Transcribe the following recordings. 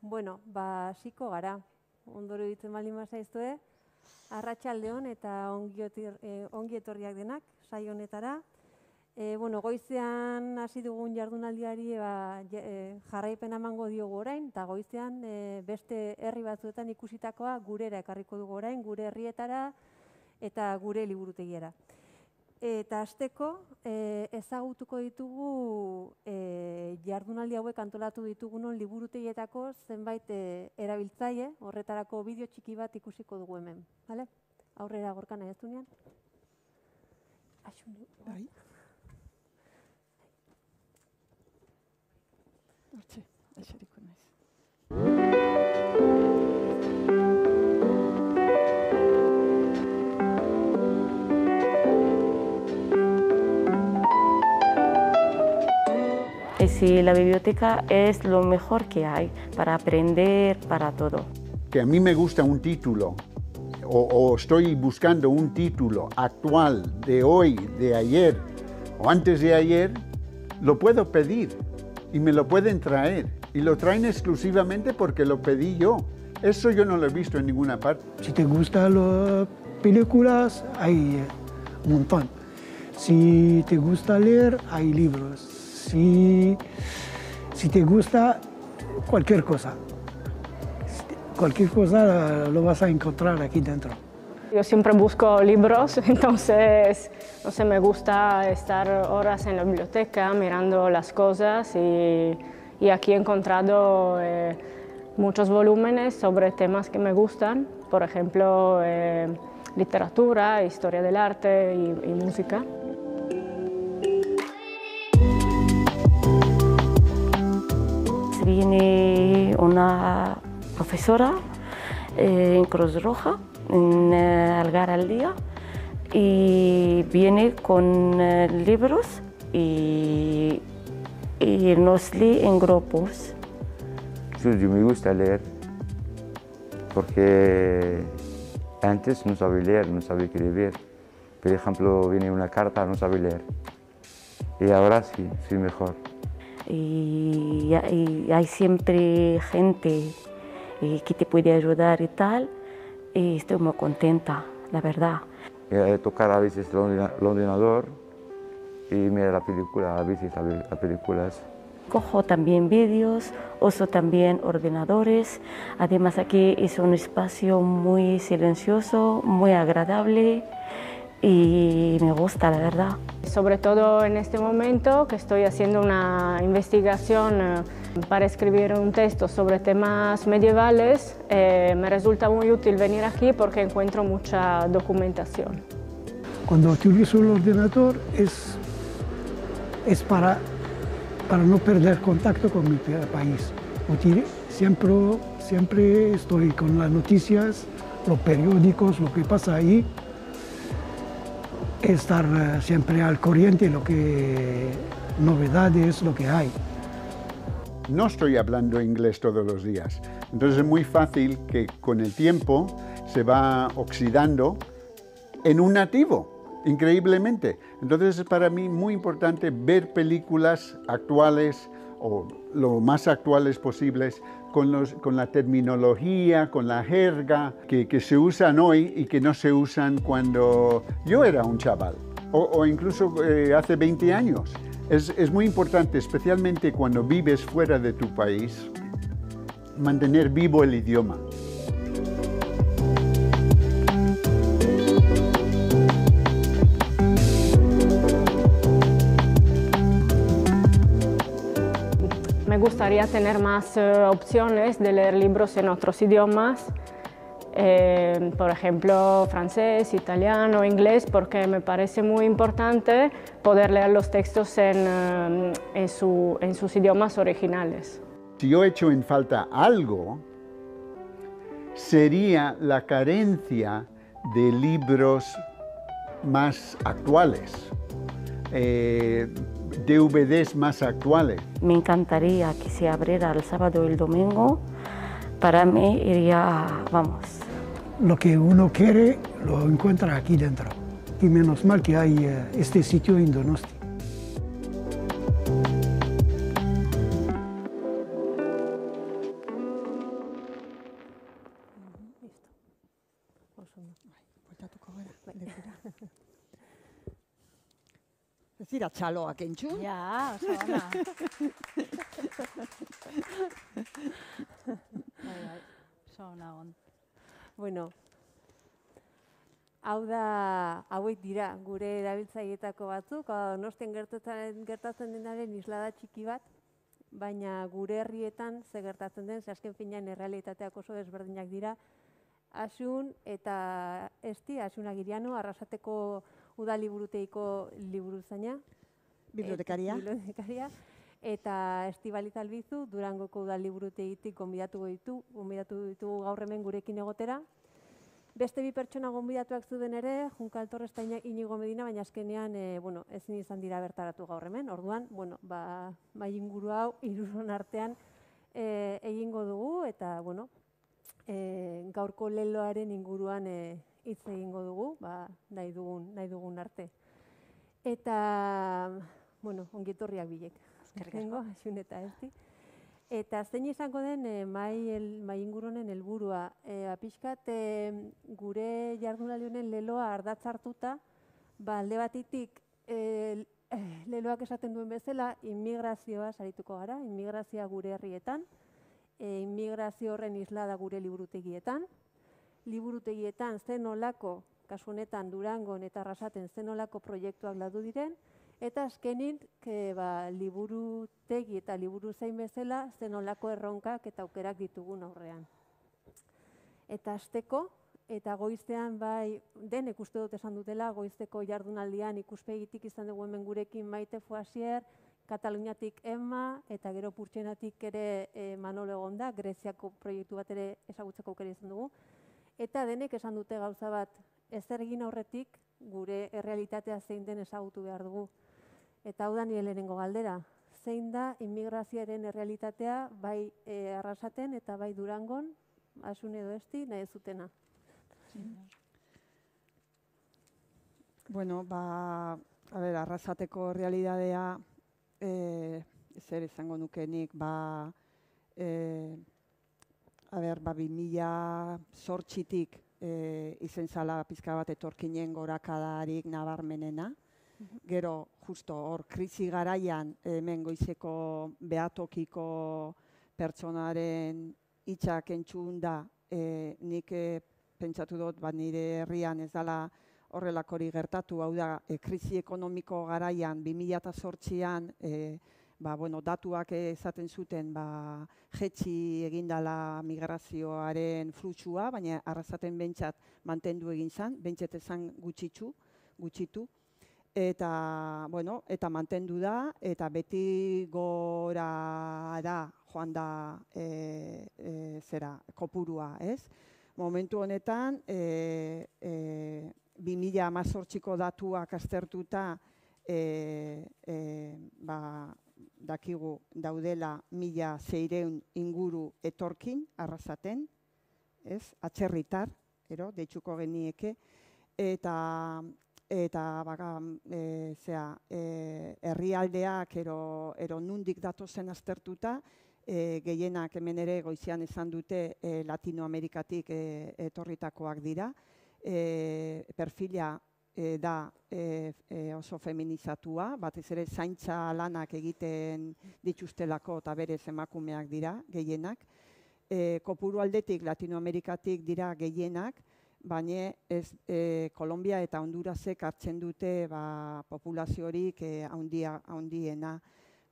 Bueno, hasiko gara. Ondoro ditzen baldin bazaizue, arratsaldeon eta ongi etorriak denak saio honetara. Goizean hasi dugun jardunaldiari jarraipena emango diogu orain, eta goizean beste herri batzuetan ikusitakoa gurera ekarriko dugu orain, gure herrietara eta gure liburutegiera. Eta hasteko ezagutuko ditugu jardunaldi hauek antolatu ditugunon liburutegietako zenbait erabiltzaile, horretarako bideo txiki bat ikusiko dugu hemen. Aurrera Gorka nahi ez duenean. Bai. Hortxe, aixeriko naiz. Si la biblioteca es lo mejor que hay para aprender, para todo. Que a mí me gusta un título o estoy buscando un título actual de hoy, de ayer o antes de ayer, lo puedo pedir y me lo pueden traer. Y lo traen exclusivamente porque lo pedí yo. Eso yo no lo he visto en ninguna parte. Si te gustan las películas, hay un montón. Si te gusta leer, hay libros. Si te gusta cualquier cosa lo vas a encontrar aquí dentro. Yo siempre busco libros, entonces me gusta estar horas en la biblioteca mirando las cosas y aquí he encontrado muchos volúmenes sobre temas que me gustan, por ejemplo, literatura, historia del arte y música. Viene una profesora en Cruz Roja, en Algar al Día, y viene con libros y nos lee en grupos. Sí, me gusta leer porque antes no sabía leer, no sabía escribir. Por ejemplo, viene una carta, no sabía leer. Y ahora sí mejor. Y hay siempre gente que te puede ayudar y tal, y estoy muy contenta, la verdad. Tocar a veces el ordenador y mirar la película, a veces las películas. Cojo también vídeos, uso también ordenadores, además aquí es un espacio muy silencioso, muy agradable y me gusta, la verdad. Sobre todo en este momento que estoy haciendo una investigación para escribir un texto sobre temas medievales, me resulta muy útil venir aquí porque encuentro mucha documentación. Cuando utilizo el ordenador es para no perder contacto con mi país. Siempre estoy con las noticias, los periódicos, lo que pasa ahí. Estar siempre al corriente de lo que novedades, lo que hay. No estoy hablando inglés todos los días, entonces es muy fácil que con el tiempo se va oxidando en un nativo, increíblemente. Entonces es para mí muy importante ver películas actuales o lo más actuales posibles con la terminología, con la jerga que se usan hoy y que no se usan cuando yo era un chaval o incluso hace 20 años. Es muy importante, especialmente cuando vives fuera de tu país, mantener vivo el idioma. Me gustaría tener más opciones de leer libros en otros idiomas, por ejemplo, francés, italiano, inglés, porque me parece muy importante poder leer los textos en sus idiomas originales. Si yo echo en falta algo, sería la carencia de libros más actuales. DVDs más actuales. Me encantaría que se abriera el sábado y el domingo. Para mí iría, vamos. Lo que uno quiere lo encuentra aquí dentro. Y menos mal que hay este sitio en Donosti. dira txaloak entzun. Ja, oso ona. Bai, oso ona on. Bueno, hauek dira gure erabiltzaileetako batzuk, Donostian gertatzen denaren islada txiki bat, baina gure herrietan ze gertatzen den, ze azken finean errealitateak oso desberdinak dira. Asun eta Asun Agiriano, Arrasateko udaliburutegiko liburuzaina. Bibliotekaria. Eta Estibaliz Albizu, Durangoko udaliburutegitik gonbidatu ditugu gaur hemen gurekin egotera. Beste bi pertsona gonbidatuak zuden ere, Junkal Torres eta Inigo Medina, baina azkenean ezin izan dira bertaratu gaur hemen. Orduan, mai inguru hau hiruron artean egingo dugu eta gaurko leloaren inguruan hitz egingo dugu, nahi dugun arte. Eta, ongi etorriak bilek. Azkenengo, Asun eta Esti. Eta zein izango den mai inguru honen helburua. Pixkat gure jardunaldi honen leloa ardatz hartuta, alde batetik leloak esaten duen bezala, immigrazioa sarituko gara, immigrazioa gure herrietan, immigrazio horren islada gure liburutegietan zen olako, kasu honetan Durangon eta Arrasaten zen olako proiektuak landu diren, eta azkenin liburutegi eta liburuzain bezala zen olako erronkak eta aukerak ditugun aurrean. Eta hasteko, eta goizean denek uste dut esan dutela, goizeko jardunaldian ikuspegitik izan dugu hemen gurekin Maite Foasier, Kataluniatik Emma, eta gero Purtsenatik ere Manolo egonda, Greziako proiektu bat ere ezagutzeko aukera izan dugu. Eta denek esan dute gauza bat, ezer egin aurretik gure errealitatea zein den ezagutu behar dugu. Eta hau da nire lehenengo galdera, zein da immigrazioaren errealitatea bai Arrasaten eta bai Durangon, Asun edo Esti, nahi ez zutena. Bueno, Arrasateko realidadea, zer izango nukenik, 2008tik izen zala pizka bat etorkinen gorakadarik nabarmenena. Gero, justo hor, krisi garaian, hemen goizeko behatokiko pertsonaren hitzak entzun da, nik pentsatu dut, nire herrian ez dela horrelakori gertatu, hau da, krisi ekonomiko garaian, 2008an, datuak esaten zuten, jetxi egindala migrazioaren fluxua, baina Arrasaten bentsat mantendu egin zen, bentsat ezan gutxitu, eta mantendu da, eta beti gora da, joan da kopurua, ez? Momentu honetan, 2018ko datuak aztertuta, dakigu daudela 1.600 inguru etorkin Arrasaten, ez? Atzerritar, deitzuko genieke, eta herrialdeak ero nundik datozen aztertuta, gehienak hemen ere goizean esan dute Latinoamerikatik etorritakoak dira. Perfila da oso feminizatua, batez ere zaintza lanak egiten dituztelako eta berez emakumeak dira gehienak. Kopuru aldetik Latinoamerikatik dira gehienak, baina Kolombia eta Hondurasek hartzen dute populaziorik handiena.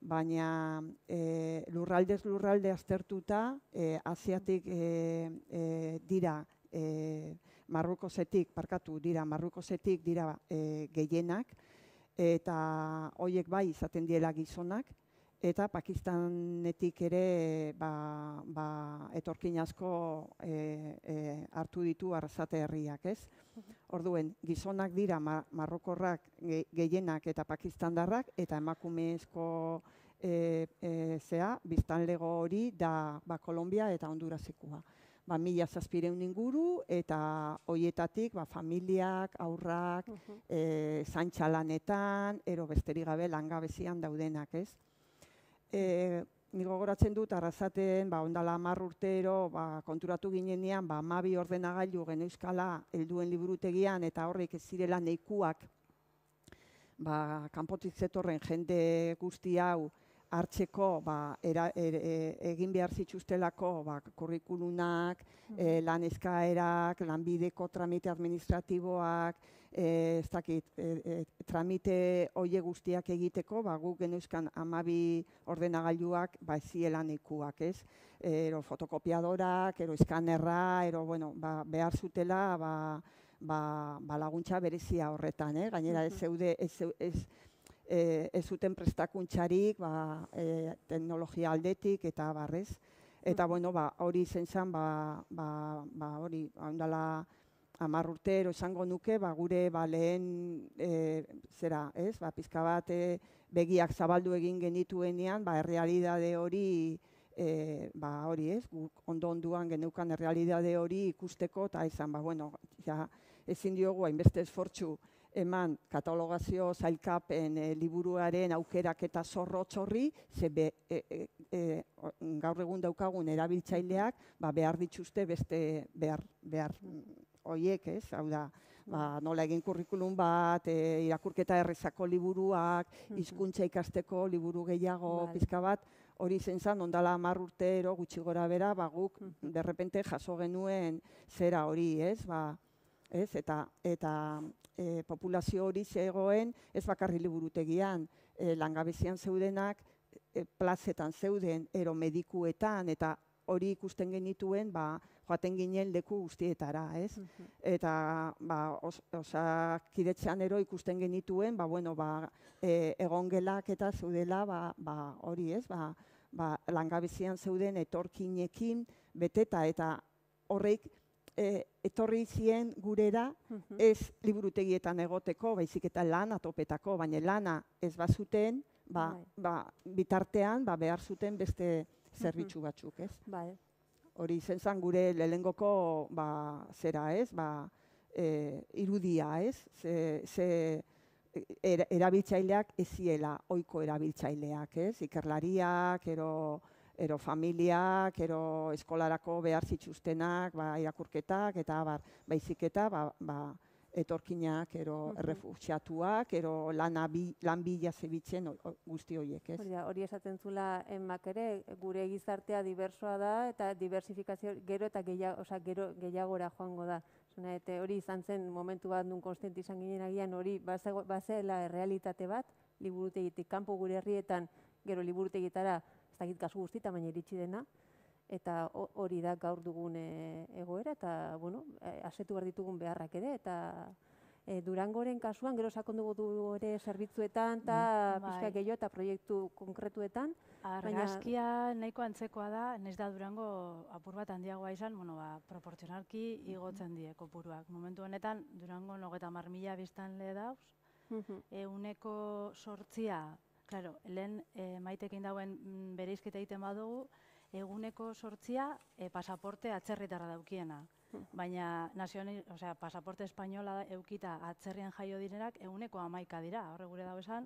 Baina lurraldez lurralde aztertuta, Asiatik dira, Marrukosetik dira gehienak, eta horiek bai izaten diela gizonak, eta Pakistanetik ere etorkin asko hartu ditu Arrasate herriak, ez? Orduen, gizonak dira marrokorrak gehienak eta pakistandarrak, eta emakumezko biztanlego hori da Kolombia eta Hondurasekoa. 1.700 inguru, eta horietatik familiak, aurrak, zaintza lanetan, besterik gabe langabezian daudenak, ez? Nik gogoratzen dut Arrasaten, ondala 10 urtero, konturatu ginenean, 12 ordenagailu geneuzkala helduen liburutegian, eta horrek ez zirela nahikoak kanpotik zetorren jende guzti hau hartzeko, egin behar zituztelako kurrikulunak, lan eskaerak, lanbideko tramite administratiboak, ez dakit, tramite hoie guztiak egiteko, guk geneuzkan 12 ordenagailuak ezielanikuak, ez? Ero fotokopiadorak, ero eskanerra, ero, bueno, behar zutela, laguntza berezia horretan, gainera ez zuten prestakuntzarik, teknologia aldetik eta barrez. Eta, bueno, hori izen zen, hori, ondala 10 urte esango nuke, gure lehen, pizka bat begiak zabaldu egin genituenean, errealidade hori, hori ez, guk ondo-onduan geneukan errealidade hori ikusteko, eta izan, bueno, ezin diogu hainbeste esfortzu eman katalogazio zailkapen liburuaren aukerak eta zorrotz-horri, gaur egun daukagun erabiltzaileak behar dituzte beste behar horiek, ez? Hau da, nola egin kurrikulum bat, irakurketa errezako liburuak, hizkuntza ikasteko liburu gehiago, pizka bat, hori zen zen, ondala 10 urtero gutxi gora bera, guk derrepente jaso genuen zera hori, ez? Eta populazio hori zegoen, ez bakarri liburutegian, langabezian zeudenak, plazetan zeuden, ero medikuetan, eta hori ikusten genituen, joaten ginen leku guztietara, ez? Eta osakidetzean ero ikusten genituen, egongelak eta zeudela, hori ez, langabezian zeuden etorkinekin beteta, eta horreik etorri zien gurera ez liburutegietan egoteko, baizik eta lana topetako, baina lana ez bazuten, bitartean behar zuten beste zerbitzu batzuk, ez? Hori izen zen gure lehengoko zera, ez? Irudia, ez? Erabiltzaileak eziela ohiko erabiltzaileak, ez? Ikerlariak, ero familiak, ero eskolarako behar zituztenak, irakurketak, eta baizik eta etorkinak, ero errefuxiatuak, ero lan bila zebitzen guzti horiek, ez? Hori esaten zula enmak ere, gure gizartea diversoa da, eta diversifikazio gero eta gehiagora joango da. Hori izan zen momentu bat nun konstante izan ginen agian, hori bazela errealitate bat, liburutegitik kanpo gure herrietan, gero liburutegitara, ez dakit kasu guztita, baina iritsi dena, eta hori da gaur dugun egoera, eta, bueno, asetu behar ditugun beharrak ere, eta Durangoren kasuan, gero sakondu dugu ere zerbitzuetan, eta pixka gehiago eta proiektu konkretuetan. Argazkia nahiko antzekoa da, nahiz da Durango apur bat handiagoa izan, proportzionalki igotzen die kopuruak. Momentu honetan, Durango 30.000 biztanle dauz, 8%, claro, lehen Maitekin dauen bereizketa egiten badugu, 8% pasaporte atzerritarra daukiena. Baina pasaporte espainola eukita atzerrian jaio direnak 11% dira. Horre gure dago esan,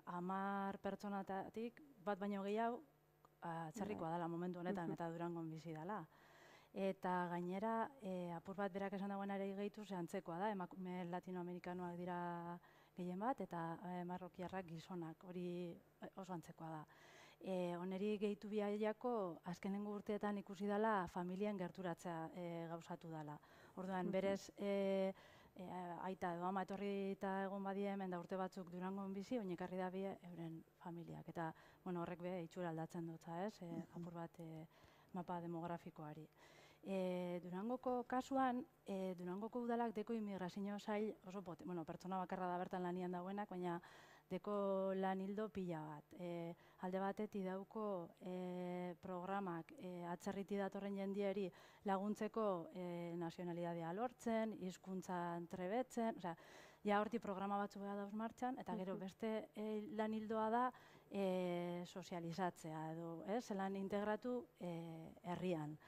10 pertsonatatik bat baino gehiago atzerrikoa dela momentu honetan eta Durangon bizi dela. Eta gainera, apur bat berak esan dagoen ere gehitu, antzekoa da, emakume latinoamerikanoak dira gehien bat, eta marrokiarrak gizonak, hori oso antzekoa da. Oneri gehitu biaiako, azkenengo urteetan ikusi dela familien gerturatzea gauzatu dela. Orduan, berez, aita edo ama etorri eta egon badie hemen da urte batzuk Durangon bizi, oinekarri da bie euren familiak. Eta horrek be itxura aldatzen dutza, ez? Apur bat mapa demografikoari. Durangoko kasuan, Durangoko udalak deko immigrazio sail oso pertsona bakarra da bertan lanian dauenak, baina deko lan hildo pila bat. Alde batetik dauko programak atzerriti datorren jendieri laguntzeko nazionalidadea lortzen, hizkuntza trebetzen, ja horti programa batzu beha dauz martxan, eta gero beste lan hildoa da sozializatzea edo, zelan integratu herrian.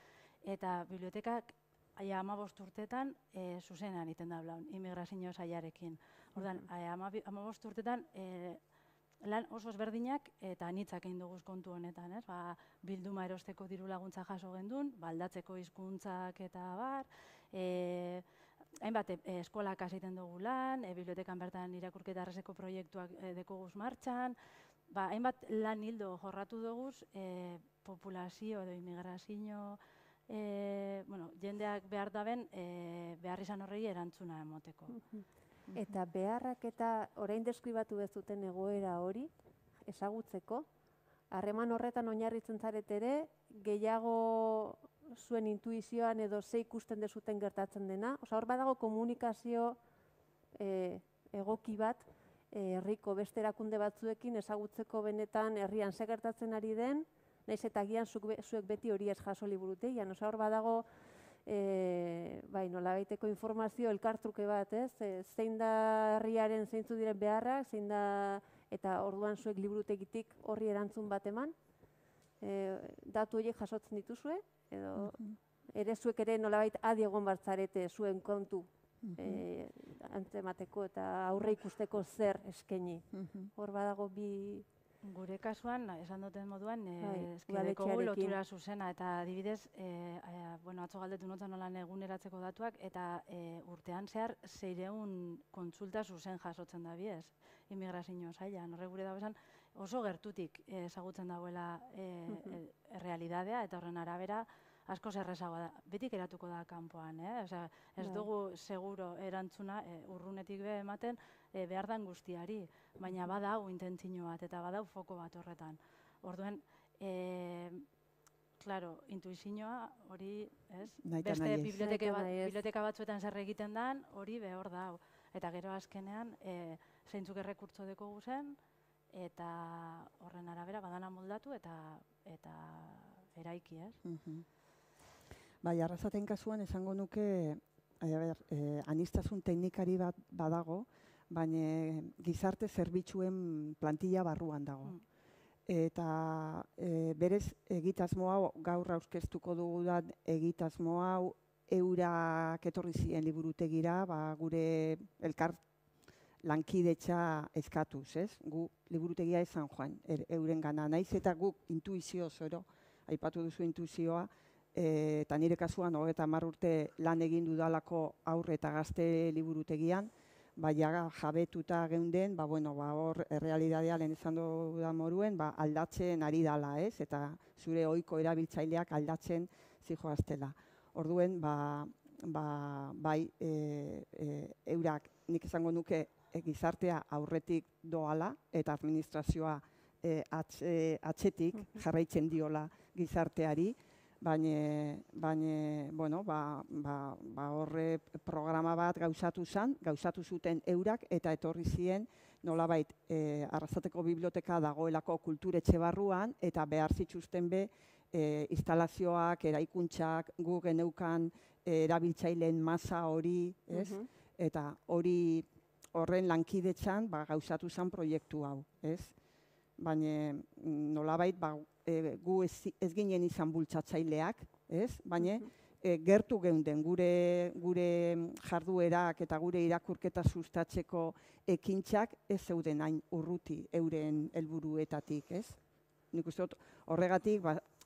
Eta bibliotekak 15 urtetan zuzenean iten da blaun, immigrazio sailarekin. Ordan, 15 urtetan lan oso ezberdinak eta anitzak egin duguz kontu honetan, ez? Bilduma erosteko diru laguntza jaso gendun, aldatzeko hizkuntzak eta bar, hainbat eskolak egiten dugu lan, bibliotekan bertan irakurketa errezeko proiektuak dekoguz martxan, hainbat lan hildo jorratu dugu populazio edo immigrazio jendeak behar daben behar izan horrei erantzuna emoteko. Eta beharrak eta orain deskribatu bezuten egoera hori ezagutzeko, harreman horretan oinarritzen zaret ere, gehiago zuen intuizioan edo ze ikusten dezuten gertatzen dena. Hor badago komunikazio egoki bat, herriko beste erakunde batzuekin ezagutzeko benetan herrian ze gertatzen ari den, nahiz eta agian zuek beti hori ez jaso liburutegian. Hor badago nolabaiteko informazio elkartruke bat, zein da herriaren zeintzu diren beharrak, zein da eta orduan zuek liburutegitik horri erantzun bat eman. Datu horiek jasotzen dituzue, edo ere zuek ere nolabait adi egon bartzarete zuen kontu antzemateko eta aurre ikusteko zer eskaini. Hor badago bi... Gure kasuan, esan duten moduan, eskideko lotura zuzena, eta adibidez, atzo galdetu notan nolan eguneratzeko datuak, eta urtean zehar 600 kontsulta zuzen jasotzen da biez, immigrazio sailan. Horre gure dago esan oso gertutik ezagutzen dagoela realidadea, eta horren arabera asko zerrezagoa da. Betik eratuko da kanpoan, ez dugu seguro erantzuna urrunetik be ematen behar dan guztiari, baina badau intentzio bat eta badau foko bat horretan. Orduen, claro, intuizioa hori, beste biblioteka batzuetan zer egiten dan, hori behor dau. Eta gero azkenean, zeintzuk errekurtso deko guzen, eta horren arabera badana moldatu eta eraiki, Bai, arrasaten kasuan esango nuke, aniztasun teknikari bat badago, baina gizarte zerbitzuen plantilla barruan dago. Eta berez egitasmo hau, gaur aurkeztuko dugudan egitasmo hau, eurak etorri ziren liburutegira, gure elkar lankidetza eskatuz, gu liburutegia esan joan, euren gana. Naiz eta guk intuizio zoro, aipatu duzu intuizioa, eta nire kasuan 30 urte lan egin dudalako aurre eta gazte liburutegian, jabetuta geunden, hor errealidadea lehen esan dudan moruen, aldatzen ari dala, eta zure ohiko erabiltzaileak aldatzen zijoaztela. Orduen, eurak nik esango nuke gizartea aurretik doala eta administrazioa atzetik jarraitzen diola gizarteari, baina horre programa bat gauzatu zuten eurak eta etorri ziren nolabait Arrasateko biblioteka dagoelako kulturetxe barruan eta behar zituzten be instalazioak, eraikuntzak, gu geneukan erabiltzaileen masa hori, eta horren lankidetzan gauzatu zen proiektu hau, baina nolabait gu ez ginen izan bultzatzaileak, baina gertu geunden gure jarduerak eta gure irakurketa sustatzeko ekintzak ez zeuden hain urruti euren helburuetatik, Nik uste dut horregatik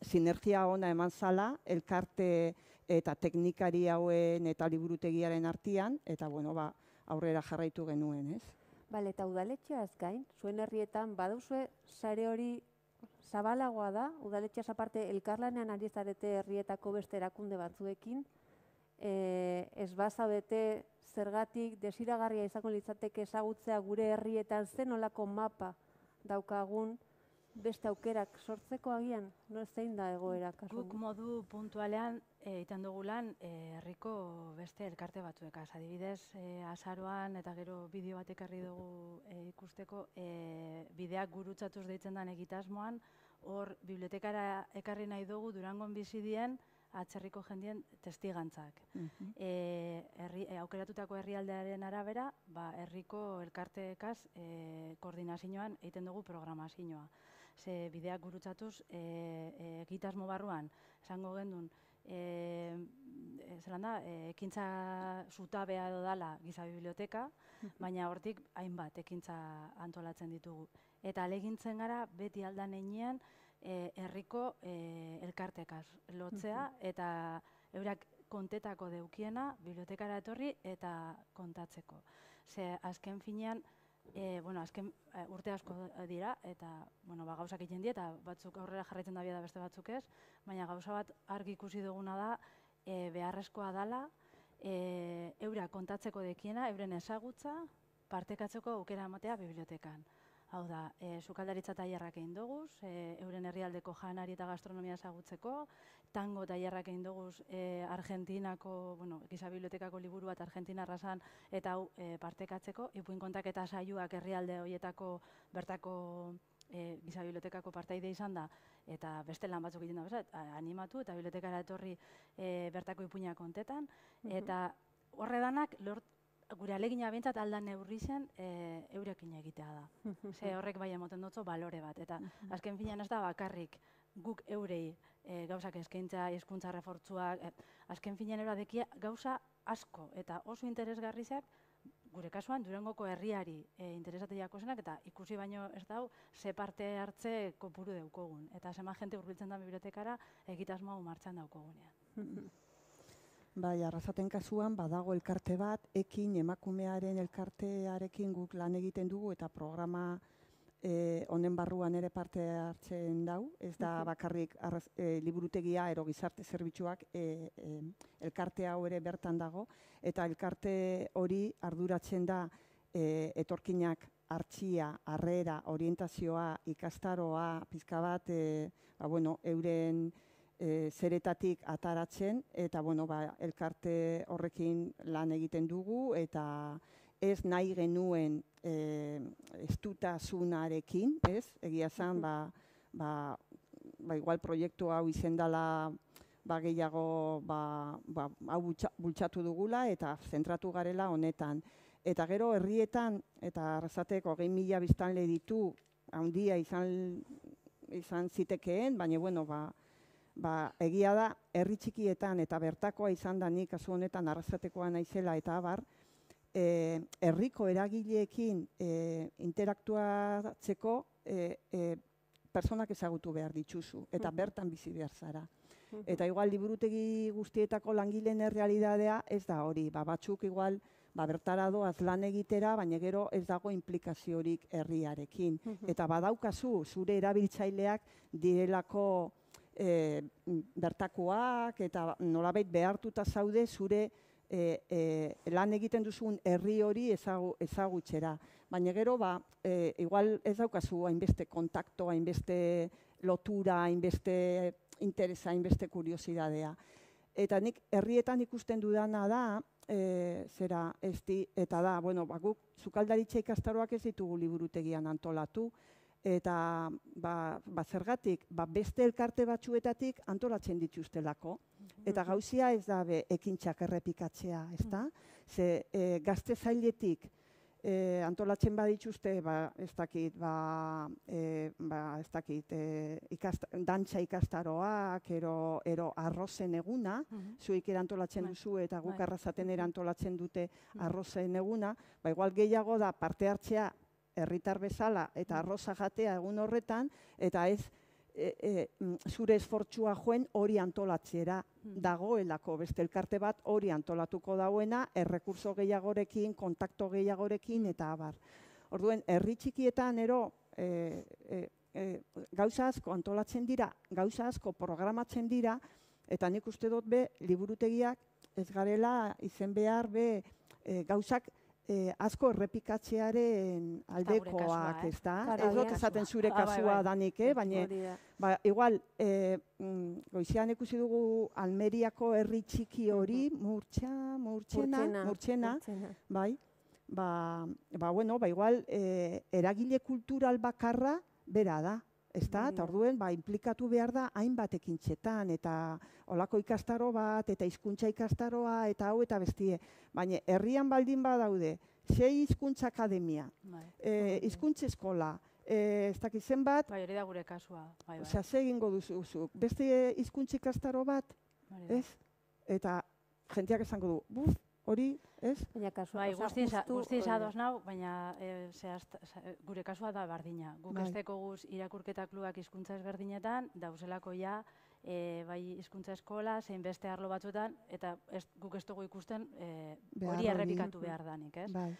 sinergia ona eman zala elkarte eta teknikari hauen eta liburutegiaren artean, eta aurrera jarraitu genuen, Bale, eta udaletxeaz gain, zuen herrietan baduzue sare hori zabalagoa da, udaletxeaz aparte elkarlanean ari zarete herrietako beste erakunde batzuekin, ez bazaudete zergatik desiragarria izango litzateke ezagutzea gure herrietan zen olako mapa daukagun beste aukerak sortzeko agian, zein da egoera kasuan? Guk modu puntualean egiten dugu lan herriko beste elkarte batzuekaz. Adibidez, azaroan eta gero bideo bat ekarri dugu ikusteko bideak gurutzatuz deitzen den egitasmoan, hor bibliotekara ekarri nahi dugu Durangon bizi dien atzerriko jendien testigantzak. Aukeratutako herrialdearen arabera, herriko elkarteekaz koordinazioan egiten dugu programazioa. Ze bideak gurutzatuz egitasmo barruan, esango gendun, ekintza zutabea edo dala giza biblioteka, baina hortik hainbat ekintza antolatzen ditugu. Eta alegintzen gara beti aldan heinean herriko elkartekaz lotzea eta eurak kontetako deukiena bibliotekara etorri eta kontatzeko. Ze azken finean, azken urte asko dira, eta gauzak egiten dira, eta batzuk aurrera jarraitzen da beste batzuk ez, baina gauza bat argi ikusi duguna da, beharrezkoa dela, eurak kontatzeko dekiena, euren ezagutza, partekatzeko aukera ematea bibliotekan. Hau da, sukaldaritza tailerrak egin doguz, euren herrialdeko janari eta gastronomia ezagutzeko, tango tailerrak egin doguz Argentinako, giza bibliotekako liburu bat Argentina arrasan, eta hau partekatzeko, ipuin kontaketa saioak herrialde horietako bertako giza bibliotekako partaide izan da, eta beste lan batzuk egiten da bezala, animatu eta bibliotekara etorri bertako ipuinak kontetan, eta horre danak gure alegina behintzat aldan neurri zen eurekin egitea da. Ze horrek bai emoten dutzo balore bat, eta azken finean ez da bakarrik guk eurei gauzak eskaintza, hizkuntza refortzuak, azken finean euradekia gauza asko eta oso interesgarrizak gure kasuan Durangoko herriari interesateiako zenak, eta ikusi baino ez dau ze parte hartze kopuru daukogun, eta zema jente hurbiltzen da bibliotekara egitasmo hau martxan daukogunean. Bai, Arrasaten kasuan badago elkarte bat, ekin emakumearen elkartearekin guk lan egiten dugu eta programa honen barruan ere parte hartzen dau. Ez da bakarrik liburutegia ero gizarte zerbitzuak elkarte hau ere bertan dago. Eta elkarte hori arduratzen da etorkinak hartzia, harrera, orientazioa, ikastaroa, pizka bat, euren zeretatik ataratzen, eta elkarte horrekin lan egiten dugu, eta ez nahi genuen estutasunarekin, ez? Egia zen, igual proiektu hau izendala gehiago hau bultzatu dugula, eta zentratu garela honetan. Eta gero herrietan, eta Arrasateko 20.000 biztanle ditu, handia izan zitekeen, baina egia da, herri txikietan eta bertakoa izan da nik kasu honetan Arrasatekoa naizela eta abar, herriko eragileekin interaktuatzeko personak ezagutu behar dituzu, eta bertan bizi behar zara. Eta igual liburutegi guztietako langileen errealitatea ez da hori, batzuk igual bertara doaz lan egitera, baina gero ez dago implikaziorik herriarekin. Eta badaukazu, zure erabiltzaileak direlako bertakoak, eta nolabait behartuta zaude zure lan egiten duzun herri hori ezagutzera. Baina gero, igual ez daukazu hainbeste kontakto, hainbeste lotura, hainbeste interesa, hainbeste kuriosidadea. Eta nik herrietan ikusten dudana da, eta da, guk sukaldaritza ikastaroak ez ditugu liburutegian antolatu, eta zergatik, beste elkarte batzuetatik antolatzen dituztelako. Eta gauzia ez da ekintxak errepikatzea, ez da? Ze gazte zailetik antolatzen badituzte, dantza ikastaroak, ero arrozen eguna, zuik erantolatzen duzu eta guk Arrasaten erantolatzen dute arrozen eguna, igual gehiago da parte hartzea herritar bezala eta arroza jatea egun horretan, eta ez zure esfortzua joen hori antolatzera dagoelako, beste elkarte bat hori antolatuko dauena, errekurso gehiagorekin, kontakto gehiagorekin, eta abar. Orduen, herri txikietan gauza asko antolatzen dira, gauza asko programatzen dira, eta nik uste dut liburutegiak ez garela izen behar gauzak asko errepikatzearen aldekoak, ez da? Ez dut esaten zure kasua danik, baina igual, goizean ikusi dugu Almeriako herri txiki hori, Murtzena, bai, igual, eragile kultural bakarra bera da, ez da? Eta orduen, implikatu behar da hainbat ekintzetan, eta olako ikastaro bat, eta hizkuntza ikastaroa, eta hau eta bestie. Baina herrian baldin badaude, 6 hizkuntza akademia, hizkuntza eskola, ez dakit zenbat... Bai, hori da gure kasua. Osea, ze egingo duzu, beste hizkuntza ikastaro bat, ez? Eta jenteak esango du, hori, ez? Bai, guztiz ados nau, baina gure kasua da bardina. Guk esteko guz irakurketa klubak hizkuntza ezberdinetan, dauzelako ja bai hizkuntza eskola, zein beste arlo batzuetan, eta guk ez dugu ikusten Behar hori hori. errepikatu behar danik, ez? Bai.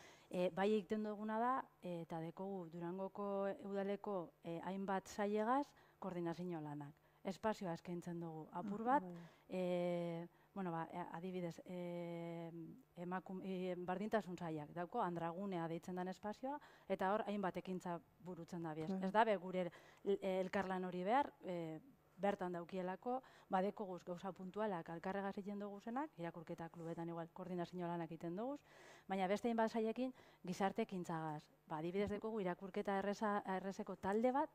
Bai egiten duguna da, eta dekogu Durangoko udaleko hainbat sailegaz koordinazio lanak. Espazioa eskaintzen dugu apur bat, adibidez, bardintasun sailak dauko, Andragunea deitzen den espazioa, eta hor hainbat ekintza burutzen da. Ez da, gure elkarlan hori behar, bertan daukielako, badeko guz gauza puntualak alkarregaz egiten dugu zenak, irakurketa klubetan igual koordinazio lanak egiten dugu, baina beste hainbat sailekin gizarte ekintzagaz. Adibidez dekogu irakurketa errezeko talde bat,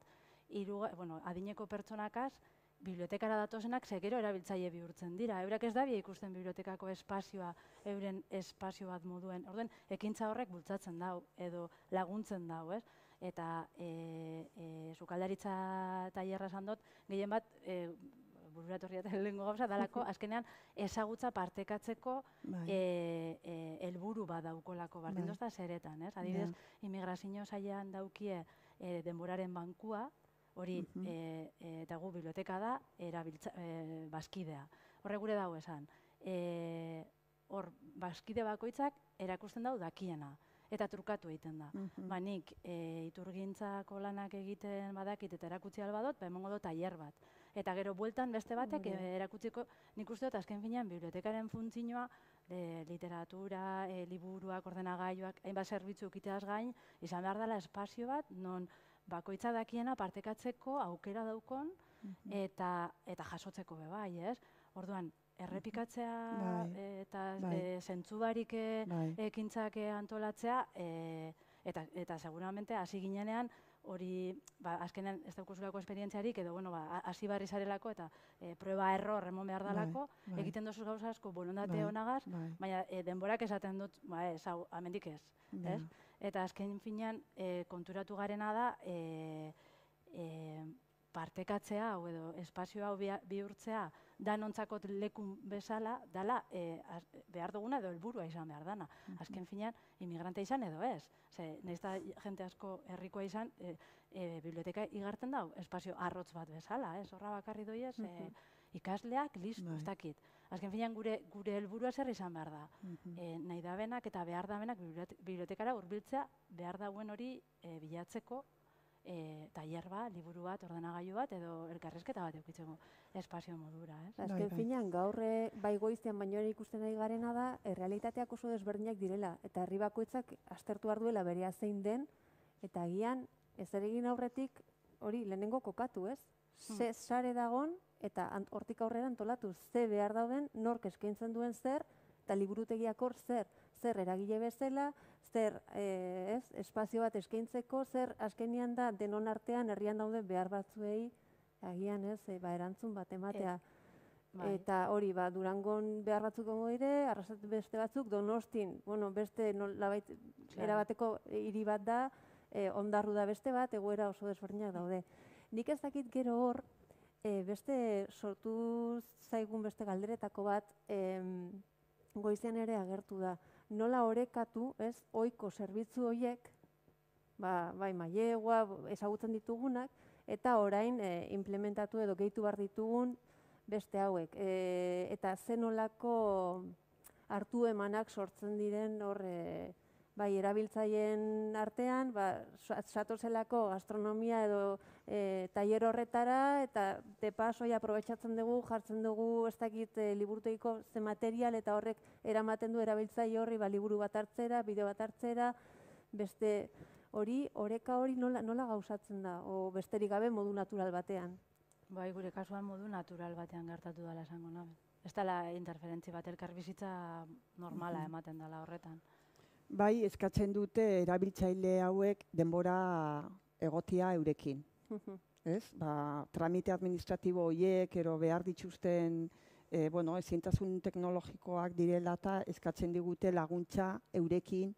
adineko pertsonakaz, bibliotekara datozenak segero erabiltzaile bihurtzen dira. Eurak ez dabie ikusten bibliotekako espazioa, euren espazio bat moduen. Orduen, ekintza horrek bultzatzen dau, edo laguntzen dau, ez? Eta sukaldaritza tailerra esan dut, gehien bat, bururatorriaten lehenko gauza, dalako, azkenean ezagutza partekatzeko helburu bat daukolako, bardindozta zeretan, ez? Adibidez, immigrazio sailean daukie denboraren bankua, hori, eta gu biblioteka da, bazkidea. Horre gure dago esan. Hor, bazkide bakoitzak erakusten dau dakiena, eta trukatu egiten da. Nik iturgintzako lanak egiten badakit eta erakutsi albadot, emongo dut tailer bat. Eta gero bueltan beste batek erakutziko, nik uste dut azken finean bibliotekaren funtzioa, literatura, liburuak, ordenagailuak, hainbat zerbitzu ukiteaz gain, izan behar dela espazio bat, non bakoitza dakiena partekatzeko aukera daukon eta jasotzeko bebai, ez? Orduan, errepikatzea eta zentzu barik ekintzak antolatzea, eta seguramente hasi ginenean hori, azkenean ez daukuzulako esperientziarik, edo hasi barri zarelako eta prueba error emon behar dalako, egiten dozuz gauza asko bolondate honagaz, baina denborak esaten dut, ez, hau, amendik ez, ez? Eta azken finean konturatu garena da partekatzea hau edo espazio hau bihurtzea danontzako lekun bezala dala behar duguna edo helburua izan behar dana. Azken finean inmigrante izan edo ez. Nahiz da jente asko herrikoa izan, biblioteka igartzen dau espazio arrotz bat bezala, ez? Horra bakarri doiez ikasleak listo, ez dakit. Azken finean gure helburua zer izan behar da. Nahi dabenak eta behar dabenak bibliotekara hurbiltzea behar dauen hori bilatzeko tailer bat, liburu bat, ordenagailu bat, edo elkarrizketa bat eukitzeko espazio modura, ez? Azken finean, gaur bai goiztean baino ere ikusten ari garena da, errealitateak oso desberdinak direla, eta herri bakoitzak aztertu behar duela berea zein den, eta agian ez ere egin aurretik hori lehenengo kokatu, ez? Ze sare dagon, eta hortik aurrera antolatu, ze behar dauden, nork eskaintzen duen zer, eta liburutegiak hor zer eragile bezala, zer espazio bat eskaintzeko, zer azkenian da denon artean herrian dauden behar batzuei, agian ez, erantzun bat ematea. Eta hori, Durangon behar batzuk gongo dire, Arrasat beste batzuk, Donostin, beste nolabait erabateko hiri bat da, Ondarru da beste bat, egoera oso desberdinak daude. Nik ez dakit gero hor, beste sortu zaigun beste galderetako bat, goizean ere agertu da. Nola orekatu, ez, ohiko zerbitzu horiek, bai mailegua, ezagutzen ditugunak, eta orain implementatu edo gehitu behar ditugun beste hauek. Eta zenolako hartu emanak sortzen diren hor, bai erabiltzaileen artean, satozelako gastronomia edo tailer horretara, eta de paso aprobetxatzen dugu, jartzen dugu ez dakit liburutegiko ze material, eta horrek eramaten du erabiltzaile horri liburu bat hartzera, bideo bat hartzera, beste hori, oreka hori nola gauzatzen da, o besterik gabe modu natural batean? Bai, gure kasuan modu natural batean gertatu dela esango nabe. Ez dela interferentzi bat, elkarbizitza normala ematen dela horretan. Bai, eskatzen dute erabiltzaile hauek denbora egotia eurekin. Ez? Tramite administratibo horiek, ero behar dituzten, ezintasun teknologikoak direla eta eskatzen digute laguntza eurekin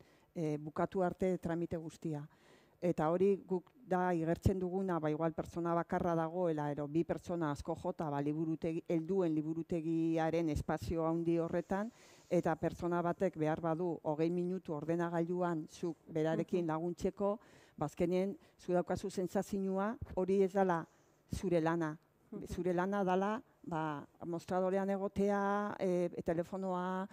bukatu arte tramite guztia. Eta hori guk da igertzen duguna, igual pertsona bakarra dagoela, ero bi pertsona asko jota helduen liburutegiaren espazio handi horretan, eta pertsona batek behar badu 20 minutu ordenagailuan zuk berarekin laguntzeko, bazkenien zu daukazu sentsazioa hori ez dela zure lana. Zure lana dala, mostradorean egotea, telefonoa,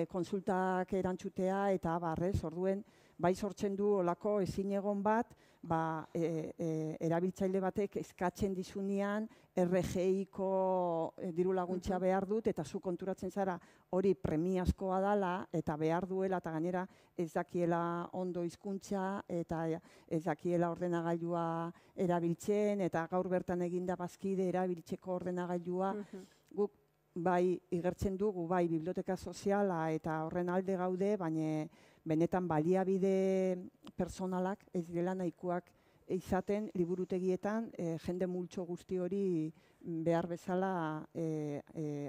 konsultak erantzutea, eta barrez, orduen, bai sortzen du olako ezin egon bat, erabiltzaile batek eskatzen dizunean, RGI-ko diru laguntza behar dut, eta zu konturatzen zara hori premiazkoa dala, eta behar duela, eta gainera ez dakiela ondo hizkuntza, eta ez dakiela ordenagailua erabiltzen, eta gaur bertan eginda bazkide erabiltzeko ordenagailua, guk bai igertzen dugu, bai biblioteka soziala eta horren alde gaude, baina benetan baliabide personalak ez direla nahikoak izaten liburutegietan jende multzo guzti hori behar bezala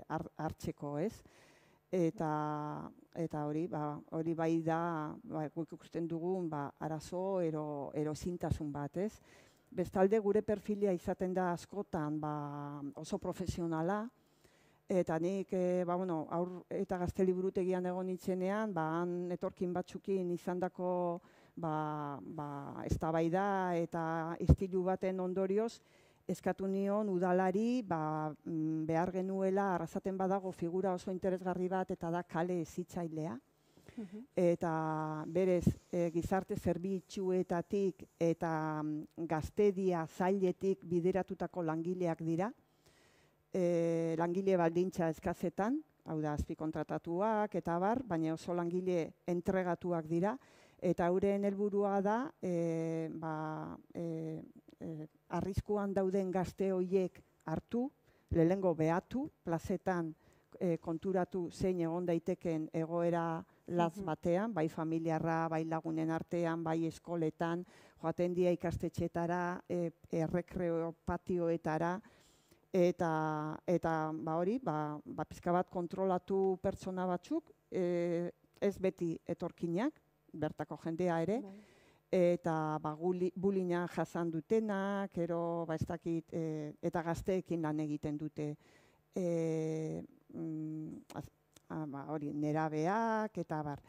hartzeko, ez? Eta hori bai da, guk ikusten dugun arazo ero ezintasun bat, ez? Bestalde gure perfilia izaten da askotan oso profesionala, eta nik aur eta gazte liburutegian egon nintzenean, han etorkin batzukin izandako eztabaida eta istilu baten ondorioz, eskatu nion udalari behar genuela arrasaten badago figura oso interesgarri bat, eta da kale hezitzailea. Eta berez gizarte zerbitzuetatik eta gaztedia zailetik bideratutako langileak dira. Langile baldintza eskazetan, hau da azpikontratatuak eta bar, baina oso langile entregatuak dira, eta euren helburua da arriskuan dauden gazte horiek hartu, lehenengo behatu, plazetan konturatu zein egon daiteken egoera latz batean, bai familiarra, bai lagunen artean, bai eskoletan, joaten dira ikastetxetara, errekreo patioetara, eta hori, pizka bat kontrolatu pertsona batzuk, ez beti etorkinak, bertako jendea ere, eta bullyinga jasan dutenak, eta gazteekin lan egiten dute. Hori, nerabeak, eta bar.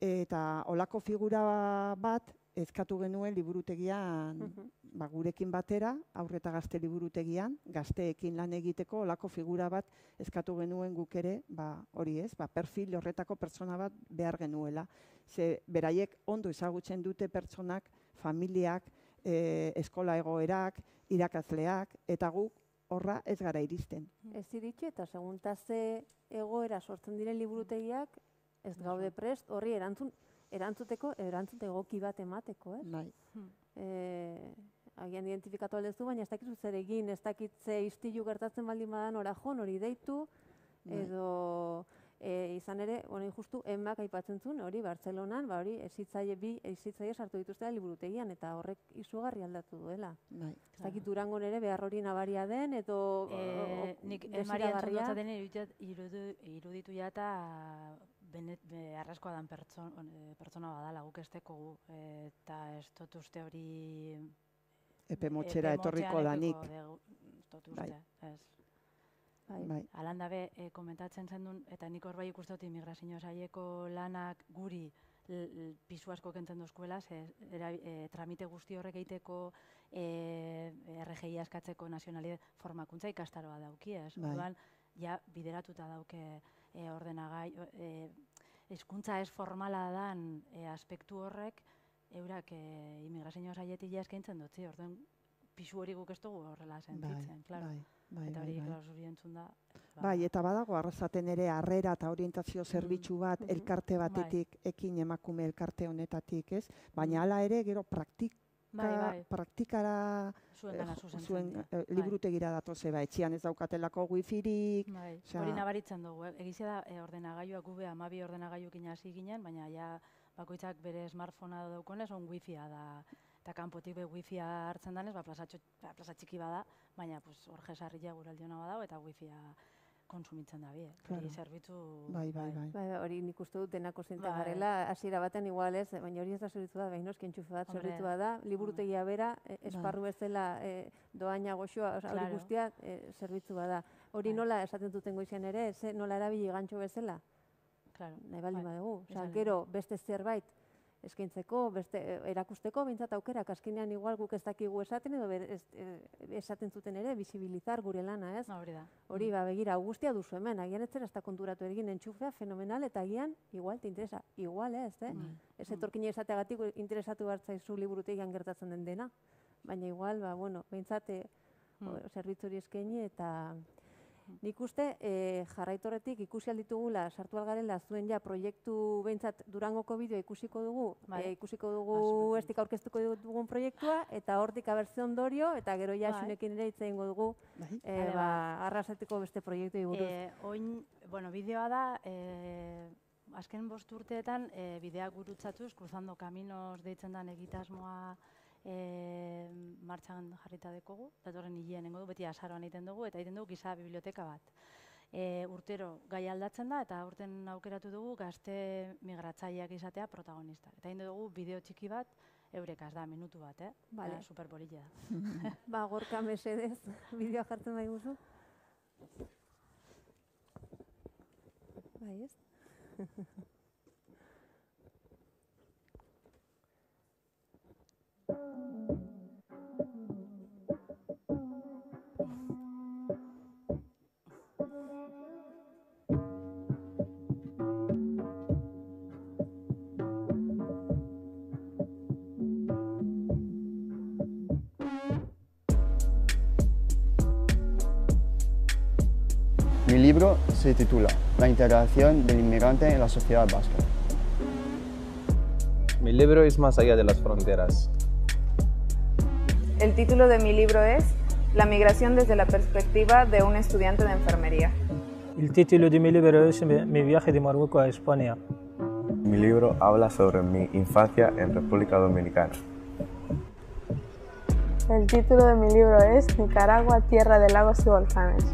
Eta olako figura bat eskatu genuen liburutegian, gurekin batera, aurre eta gazte liburutegian, gazteekin lan egiteko olako figura bat eskatu genuen guk ere, hori ez, perfil horretako pertsona bat behar genuela. Ze beraiek ondo ezagutzen dute pertsonak, familiak, eskola egoerak, irakasleak, eta guk horra ez gara iristen. Ez iritsi eta seguntaze egoera sortzen diren liburutegiak, ez gaude prest, horri erantzute egoki bat emateko, ez? Bai. Agian identifikatu aldezu, baina ez dakizu zer egin, ez dakitze istilu gertatzen baldin badan orajon, hori deitu, edo izan ere, hori justu, emak aipatzen zuen, hori Bartzelonan, hori ezitzaile sartu dituztela liburutegian, eta horrek izugarri aldatu duela. Ez dakit Durangon ere behar hori nabaria den, edo nik emari entzun den iruditu jata arraskoa dan pertsona badala guk esteko gu, eta ez dut uste hori epe motxera etorriko danik. Ez dut uste, ez. Alanda be, komentatzen zendun, eta nik hor bai ikustot immigrazio saileko lanak guri pisu asko kentzen dozkuela, tramite guzti horrek egiteko RGI askatzeko nazionalide formakuntza ikastaroa dauki, ez? Orduan, ja bideratuta dauke ordenagai, hizkuntza ez formala dan aspektu horrek, eurak immigrazio sailetik ja eskaintzen dutzi, orduan pisu hori guk ez dugu horrela sentitzen, klaro. Eta hori, zuri entzun da. Bai, eta badago arrasaten ere harrera eta orientazio zerbitzu bat, elkarte batetik, ekin emakume elkarte honetatik, ez? Baina hala ere, gero praktikara zuen liburutegira datoze, etxian ez daukatelako wifirik. Hori nabaritzen dugu, egizia da ordenagailuak gube 12 ordenagailukin hasi ginen, baina ja bakoitzak bere smartphonea daukonez, on wifia da. Eta kanpotik be wifia hartzen danez, plaza txiki bada, baina hor jesarria guraldiona badago eta wifia konsumitzen da bi. Hori zerbitzu... Bai. Hori nik uste dut denako zintzen garela, hasiera baten igual ez, baina hori ez da zerbitzu da, baina noski entxufe bat zerbitzu da, liburutegia bera, esparru bezala doaina goxoa, hori guztia zerbitzu da. Hori nola esaten duten goizian ere, nola erabili gantxo bezala? Nahi baldin badugu. Gero beste zerbait, eskaintzeko, beste erakusteko, behintzat aukerak, azkenean igual guk ez dakigu esaten edo esaten zuten ere, bisibilizar gure lana, ez? Hori da. Hori, guztia guztia duzu hemen, agian ez zera ez da konturatu egin entxufea, fenomenal, eta agian, igual, te interesa, igual, ez, ez etorkine esateagatik interesatu hartzaizu liburutegian gertatzen den dena, baina igual, behintzat, zerbitzu hori eskaini eta nik uste jarraitorretik ikusi alditugula, sartu algarela zuen ja proiektu behintzat Durangoko bideoa ikusiko dugu, ikusiko dugu estik aurkeztuko dugun proiektua, eta hortik abertze ondorio, eta gero ja xunekin ere hitz egingo dugu arrasateko beste proiektu buruz. Oin, bideoa da, azken 5 urteetan bideak gurutzatuz, Cruzando Caminos deitzen den egitasmoa martxan jarrita dekogu, datorren hilean nengo du, beti azaroan egiten dugu, eta egiten dugu giza biblioteka bat. Urtero gai aldatzen da, eta urten aukeratu dugu gazte migratzaileak izatea protagonistak. Eta egin dugu bideo txiki bat, eurekaz da, minutu bat, superpolitia da. Gorka mesedez, bideoa jartzen bai guzu. Bai, ez? Mi libro se titula La integración del inmigrante en la sociedad vasca. Mi libro es Más allá de las fronteras. El título de mi libro es La migración desde la perspectiva de un estudiante de enfermería. El título de mi libro es Mi viaje de Marruecos a España. Mi libro habla sobre mi infancia en República Dominicana. El título de mi libro es Nicaragua, tierra de lagos y volcanes.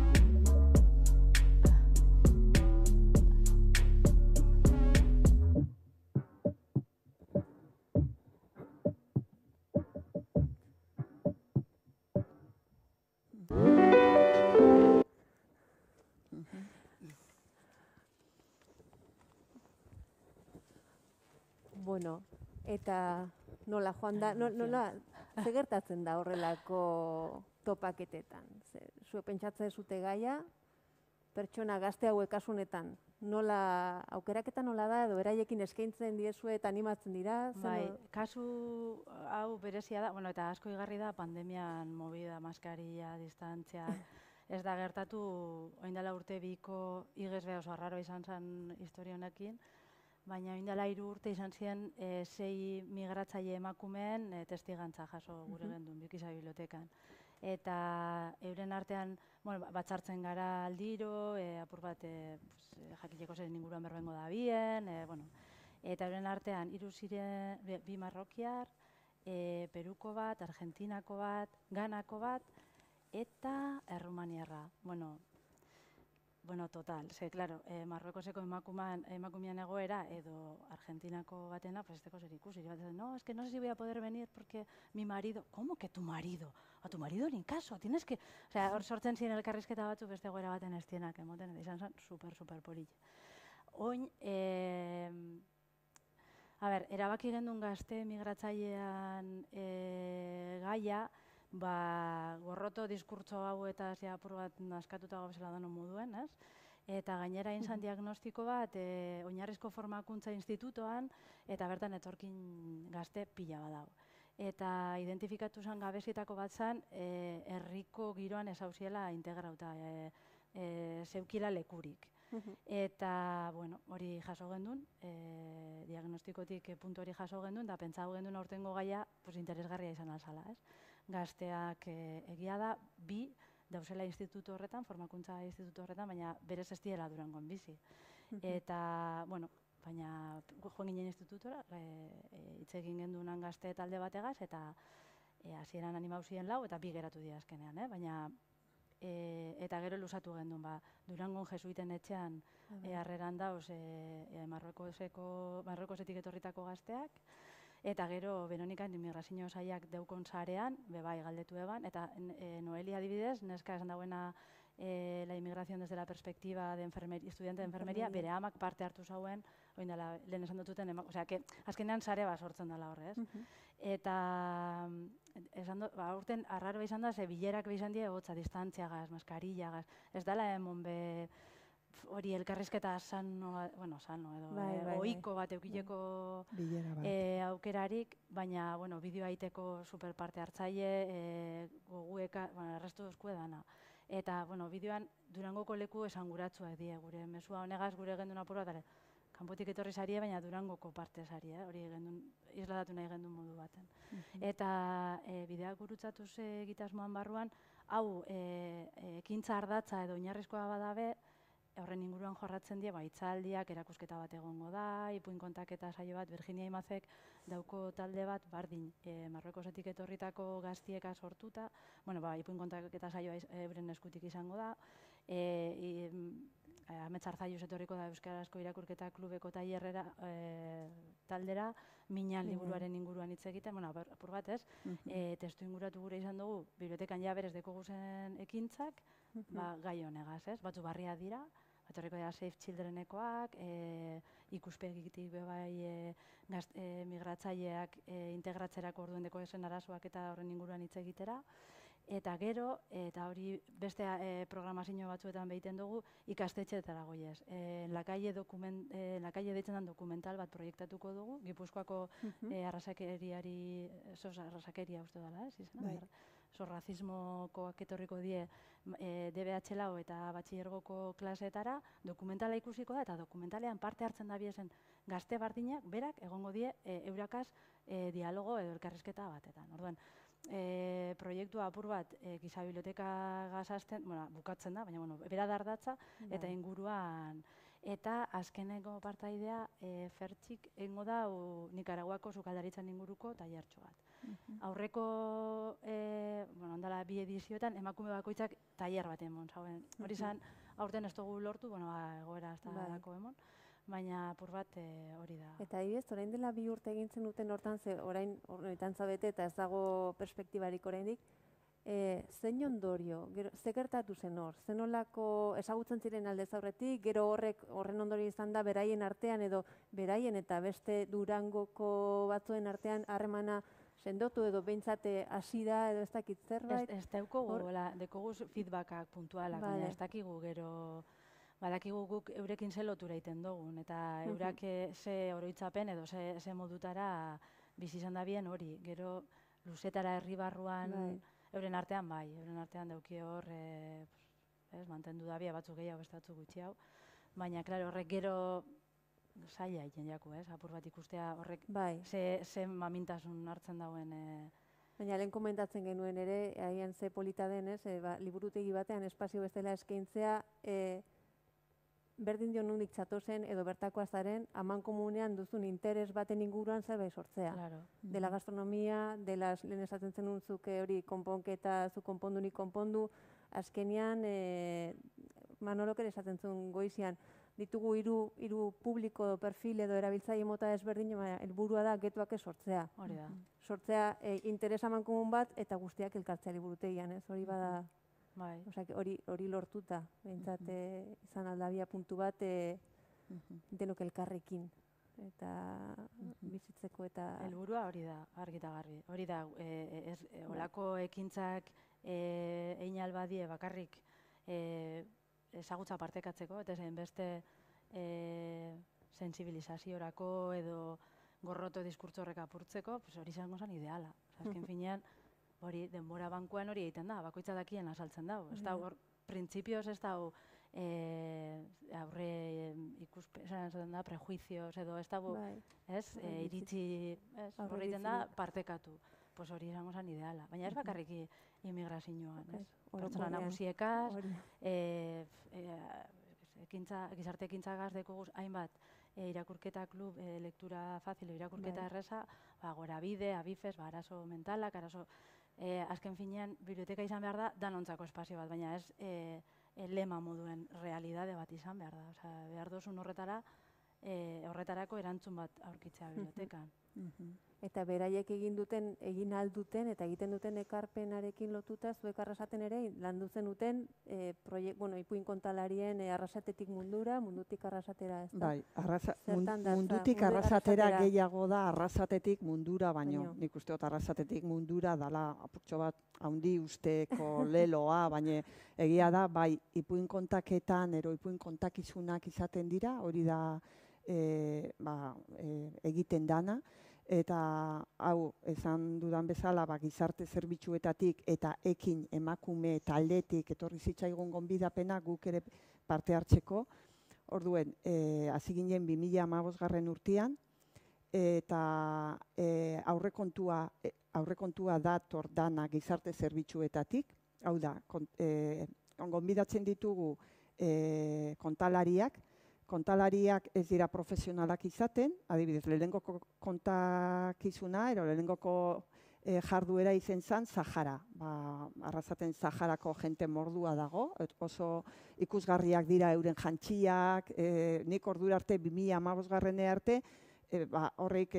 Eta nola joan da, nola gertatzen da horrelako topaketetan? Zue pentsatzen zute gaia, pertsona gazte hauek kasunetan, nola aukeraketa nola da, edo beraiekin eskaintzen diezue eta animatzen dira? Bai, kasu hau berezia da, eta asko igarri da pandemian movida, maskaria, distantzia, ez da gertatu, orain dela urte biko igezbe oso arraro izan zen historia honekin, baina orain dela 3 urte izan ziren 6 migratzaile emakumeen testigantza jaso gure gendun, Giza Bibliotekan. Eta euren artean, batzartzen gara aldiro, apur bat jakiteko zer inguruan berbengo da bien, eta euren artean 3 ziren, 2 marrokiar, Peruko bat, Argentinako bat, Ganako bat, eta Errumaniarra. Total, claro, Marruekoseko emakumean egoera edo Argentinako batena, pues esteko zer ikusi. No, es que no sé si voy a poder venir porque mi marido... ¿Cómo que tu marido? A tu marido ni caso, tienes que... O sea, hor sortzen ziren elkarrizketa batzu beste egoera baten estienak emoten, eta izan zen super polilla. Oin, erabaki gendun gazte migratzailean gaia, gorroto diskurtso hau eta apur bat naskatuta gauzela danon moduen, ez? Eta gainera inzan diagnostiko bat oinarrizko formakuntza institutoan, eta bertan etorkin gazte pila badau. Eta identifikatu zen gabezitako bat zen, herriko giroan ezauziela integrauta, zeukila lekurik. Eta, hori jaso gendun, diagnostikotik puntu hori jaso gendun, da pentsau gendun aurtengo gaia interesgarria izan alzala, ez? Gazteak egia da, 2 dauzela institutu horretan, formakuntza institutu horretan, baina berez ez diela Durangon bizi. Eta, baina joan ginen institutora, hitz egin gendunan gazte talde bategaz, eta hasieran animauzien 4 eta 2 geratu dira azkenean, baina eta gero luzatu gendun, Durangon jesuiten etxean harreran dauz Marruekosetik etorritako gazteak, eta gero Veronikan immigrazio sailak deukon zarean, bebai galdetu eban, eta Noelia adibidez, neska esan dauena la inmigración desde la perspectiva de estudiante de enfermería, bere amak parte hartu zauen, oin dela, lehen esan dututen, osea, azkenean sare bat sortzen dela horre, ez? Eta, urten, arraroa izan da, ze bilerak izan die, hotza, distantziagaz, maskarillagaz, ez dela emon be, hori elkarrizketa sano edo ohiko bat eukileko aukerarik, baina, bideoa egiteko super parte hartzaile, gogueka, errestu dozkue dana. Eta, bideoan Durangoko leku esanguratsuak die, gure mesua honegaz, gure gendun apurra, kanpotik etorri zarie, baina Durangoko parte zarie, hori isladatu nahi gendun modu baten. Eta bideak gurutzatuz egitasmoan barruan, hau ekintza ardatza edo oinarrizkoa badabe, horren inguruan jorratzen die, hitzaldiak, erakusketa bat egongo da, ipuin kontaketa saio bat, Virginia Imazek dauko talde bat, bardin, Marruekosetik etorritako gaztieka sortuta, ipuin kontaketa saioa euren eskutik izango da, Amets Arzalluz etorriko da Euskarazko Irakurketa Klubeko tailerrera taldera, Minan liburuaren inguruan hitz egiten, apur bat ez, testu inguratu gure izan dugu, bibliotekan ja berez deko guzen ekintzak, gai honegaz ez, batzu barria dira, etorriko dira Save Childrenekoak, ikuspegitik bebai migratzaileak integratzerako orduen deko esen arazoak eta horren inguruan hitz egitera, eta gero, eta hori beste programazio batzuetan behiten dugu, ikastetxeetara goiez. Lakaie deitzen den dokumental bat proiektatuko dugu, Gipuzkoako arrazakeriari, arrazakeria uste dela, ez izan? Racismokoak etorriko die DBH lau eta batxilergoko klaseetara, dokumentala ikusiko da, eta dokumentalean parte hartzen da biezen gazte bardinak, berak egongo die eurakaz dialogo edo elkarrizketa batetan. Orduan, proiektua apur bat giza biblioteka gazazten, bukatzen da, baina bera dardatza eta inguruan. Eta azkeneko partaidea Fertxik egingo da Nikaraguako sukaldaritzan inguruko tailertxo bat. Aurreko, ondala bi edizioetan, emakume bakoitzak tailer bat emon, zauen. Hori izan, aurten ez dugu lortu, egoera ez da dako emon, baina apur bat hori da. Eta ibez, orain dela 2 urte egintzen duten hortan, ze orain horretan zabete eta ez dago perspektibarik oraindik, zein ondorio, ze gertatu zen hor, zenolako ezagutzen ziren aldez aurretik, gero horren ondorio izan da beraien artean edo beraien eta beste Durangoko batzuen artean harremana sendotu edo behintzate hasi da edo ez dakit zerbait? Ez dekogu feedbackak puntualak, baina ez dakigu gero, badakigu guk eurekin ze lotura egiten dugun, eta eurak ze oroitzapen edo ze modutara bizi izan da bien hori, gero luzetara herri barruan, euren artean dauki hor, mantendu da bia batzuk gehiago beste batzuk gutxiago, baina, klaro, horrek gero zaila egiten jaku, apur bat ikustea horrek ze mamintasun hartzen dauen. Baina lehen komentatzen genuen ere, agian ze polita denez, liburutegi batean espazio bestela eskaintzea, berdin dio nondik zatozen edo bertako azaren, aman komunean duzun interes baten inguruan zerbait sortzea. Dela gastronomia, dela lehen esaten zenun zuke hori konponketa, zu konpondu nik konpondu, azkenean, Manolok ere esaten zuen goizian, ditugu hiru publiko perfil edo erabiltzaile mota ezberdin, helburua da getuak ez sortzea. Hori da. Sortzea interes aman komun bat eta guztiak elkartzea liburutegian, ez? Hori bada... Hori lortuta, behintzat izan aldabia puntu bat denok elkarrekin eta bizitzeko eta... Helburua hori da, argita garbi. Hori da, olako ekintzak egin albadie bakarrik ezagutza partekatzeko, eta zen beste sensibilizaziorako edo gorroto diskurtso horrek apurtzeko, hori izango zen ideala. Azken finean, hori, denbora bankuan hori egiten da, bakoitza dakien azaltzen dago. Ez da, hor, printzipioz ez da, aurre esaten da, prejuizioz edo, ez da, iritsi, horre egiten da, partekatu. Hori izango zen ideala. Baina ez bakarrik immigrazioan, ez? Pertsona nagusiekaz, gizarte ekintzagaz dekoguz hainbat irakurketa klub, lektura fazil, irakurketa erreza, Gorabide, Abifes, arazo mentalak, arazo... Azken finean, biblioteka izan behar da, danontzako espazio bat, baina ez lema moduen realidade bat izan behar da. Behar dozun horretarako erantzun bat aurkitzea bibliotekan. Eta beraiek egin alduten eta egiten duten ekarpenarekin lotuta, zuek Arrasaten ere, landu zenuten ipuin kontalarien Arrasatetik mundura, mundutik Arrasatera, ez da? Bai, mundutik Arrasatera gehiago da Arrasatetik mundura, baino nik uste dut Arrasatetik mundura dala apurtxo bat handi usteko leloa, baina egia da, bai, ipuin kontaketan, ipuin kontakizunak izaten dira, hori da egiten dana, eta hau, esan dudan bezala, gizarte zerbitzuetatik eta ekin emakume taldetik etorri zitzaigun gonbidapena guk ere parte hartzeko. Orduen, hasi ginen 2015 urtean, eta aurrekontua dator dana gizarte zerbitzuetatik, hau da, gonbidatzen ditugu kontalariak ez dira profesionalak izaten, adibidez, lehenengoko kontakizuna, lehenengoko jarduera izen zen Sahara. Arrasaten Saharako jente mordua dago, oso ikusgarriak dira euren jantziak, nik ordura arte, 2015 arte, horreik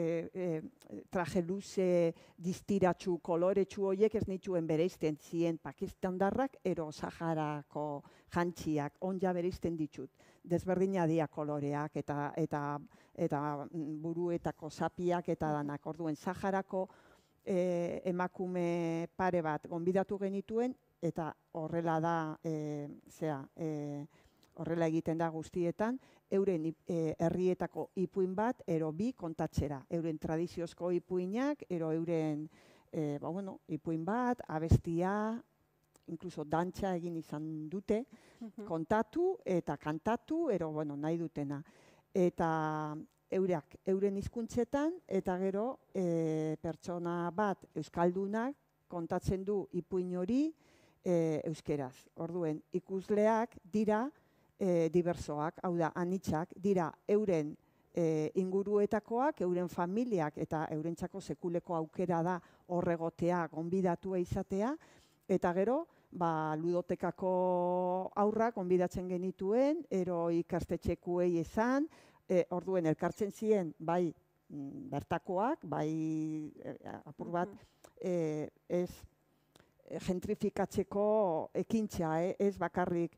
traje luze, distiratxu, koloretxu horiek ez nituen bereizten zien pakistandarrak, Saharako jantziak, onja bereizten ditut. Desberdina dia koloreak eta buruetako zapiak eta danak. Orduen Saharako emakume pare bat gonbidatu genituen eta horrela da, horrela egiten da guztietan, euren herrietako ipuin bat, bi kontatzera. Euren tradiziozko ipuinak, euren ipuin bat, abestia, inkluso dantza egin izan dute, kontatu eta kantatu, nahi dutena. Eta euren hizkuntzetan, eta gero pertsona bat euskaldunak kontatzen du ipuin hori euskeraz. Orduen, ikusleak dira diversoak, hau da, anitzak, dira euren inguruetakoak, euren familiak eta eurentzako sekuleko aukera da horregotea, gonbidatua izatea, eta gero, ludotekako aurrak gonbidatzen genituen, ikastetxekuei esan, orduen elkartzen ziren, bai bertakoak, bai apur bat, ez gentrifikatzeko ekintza, ez bakarrik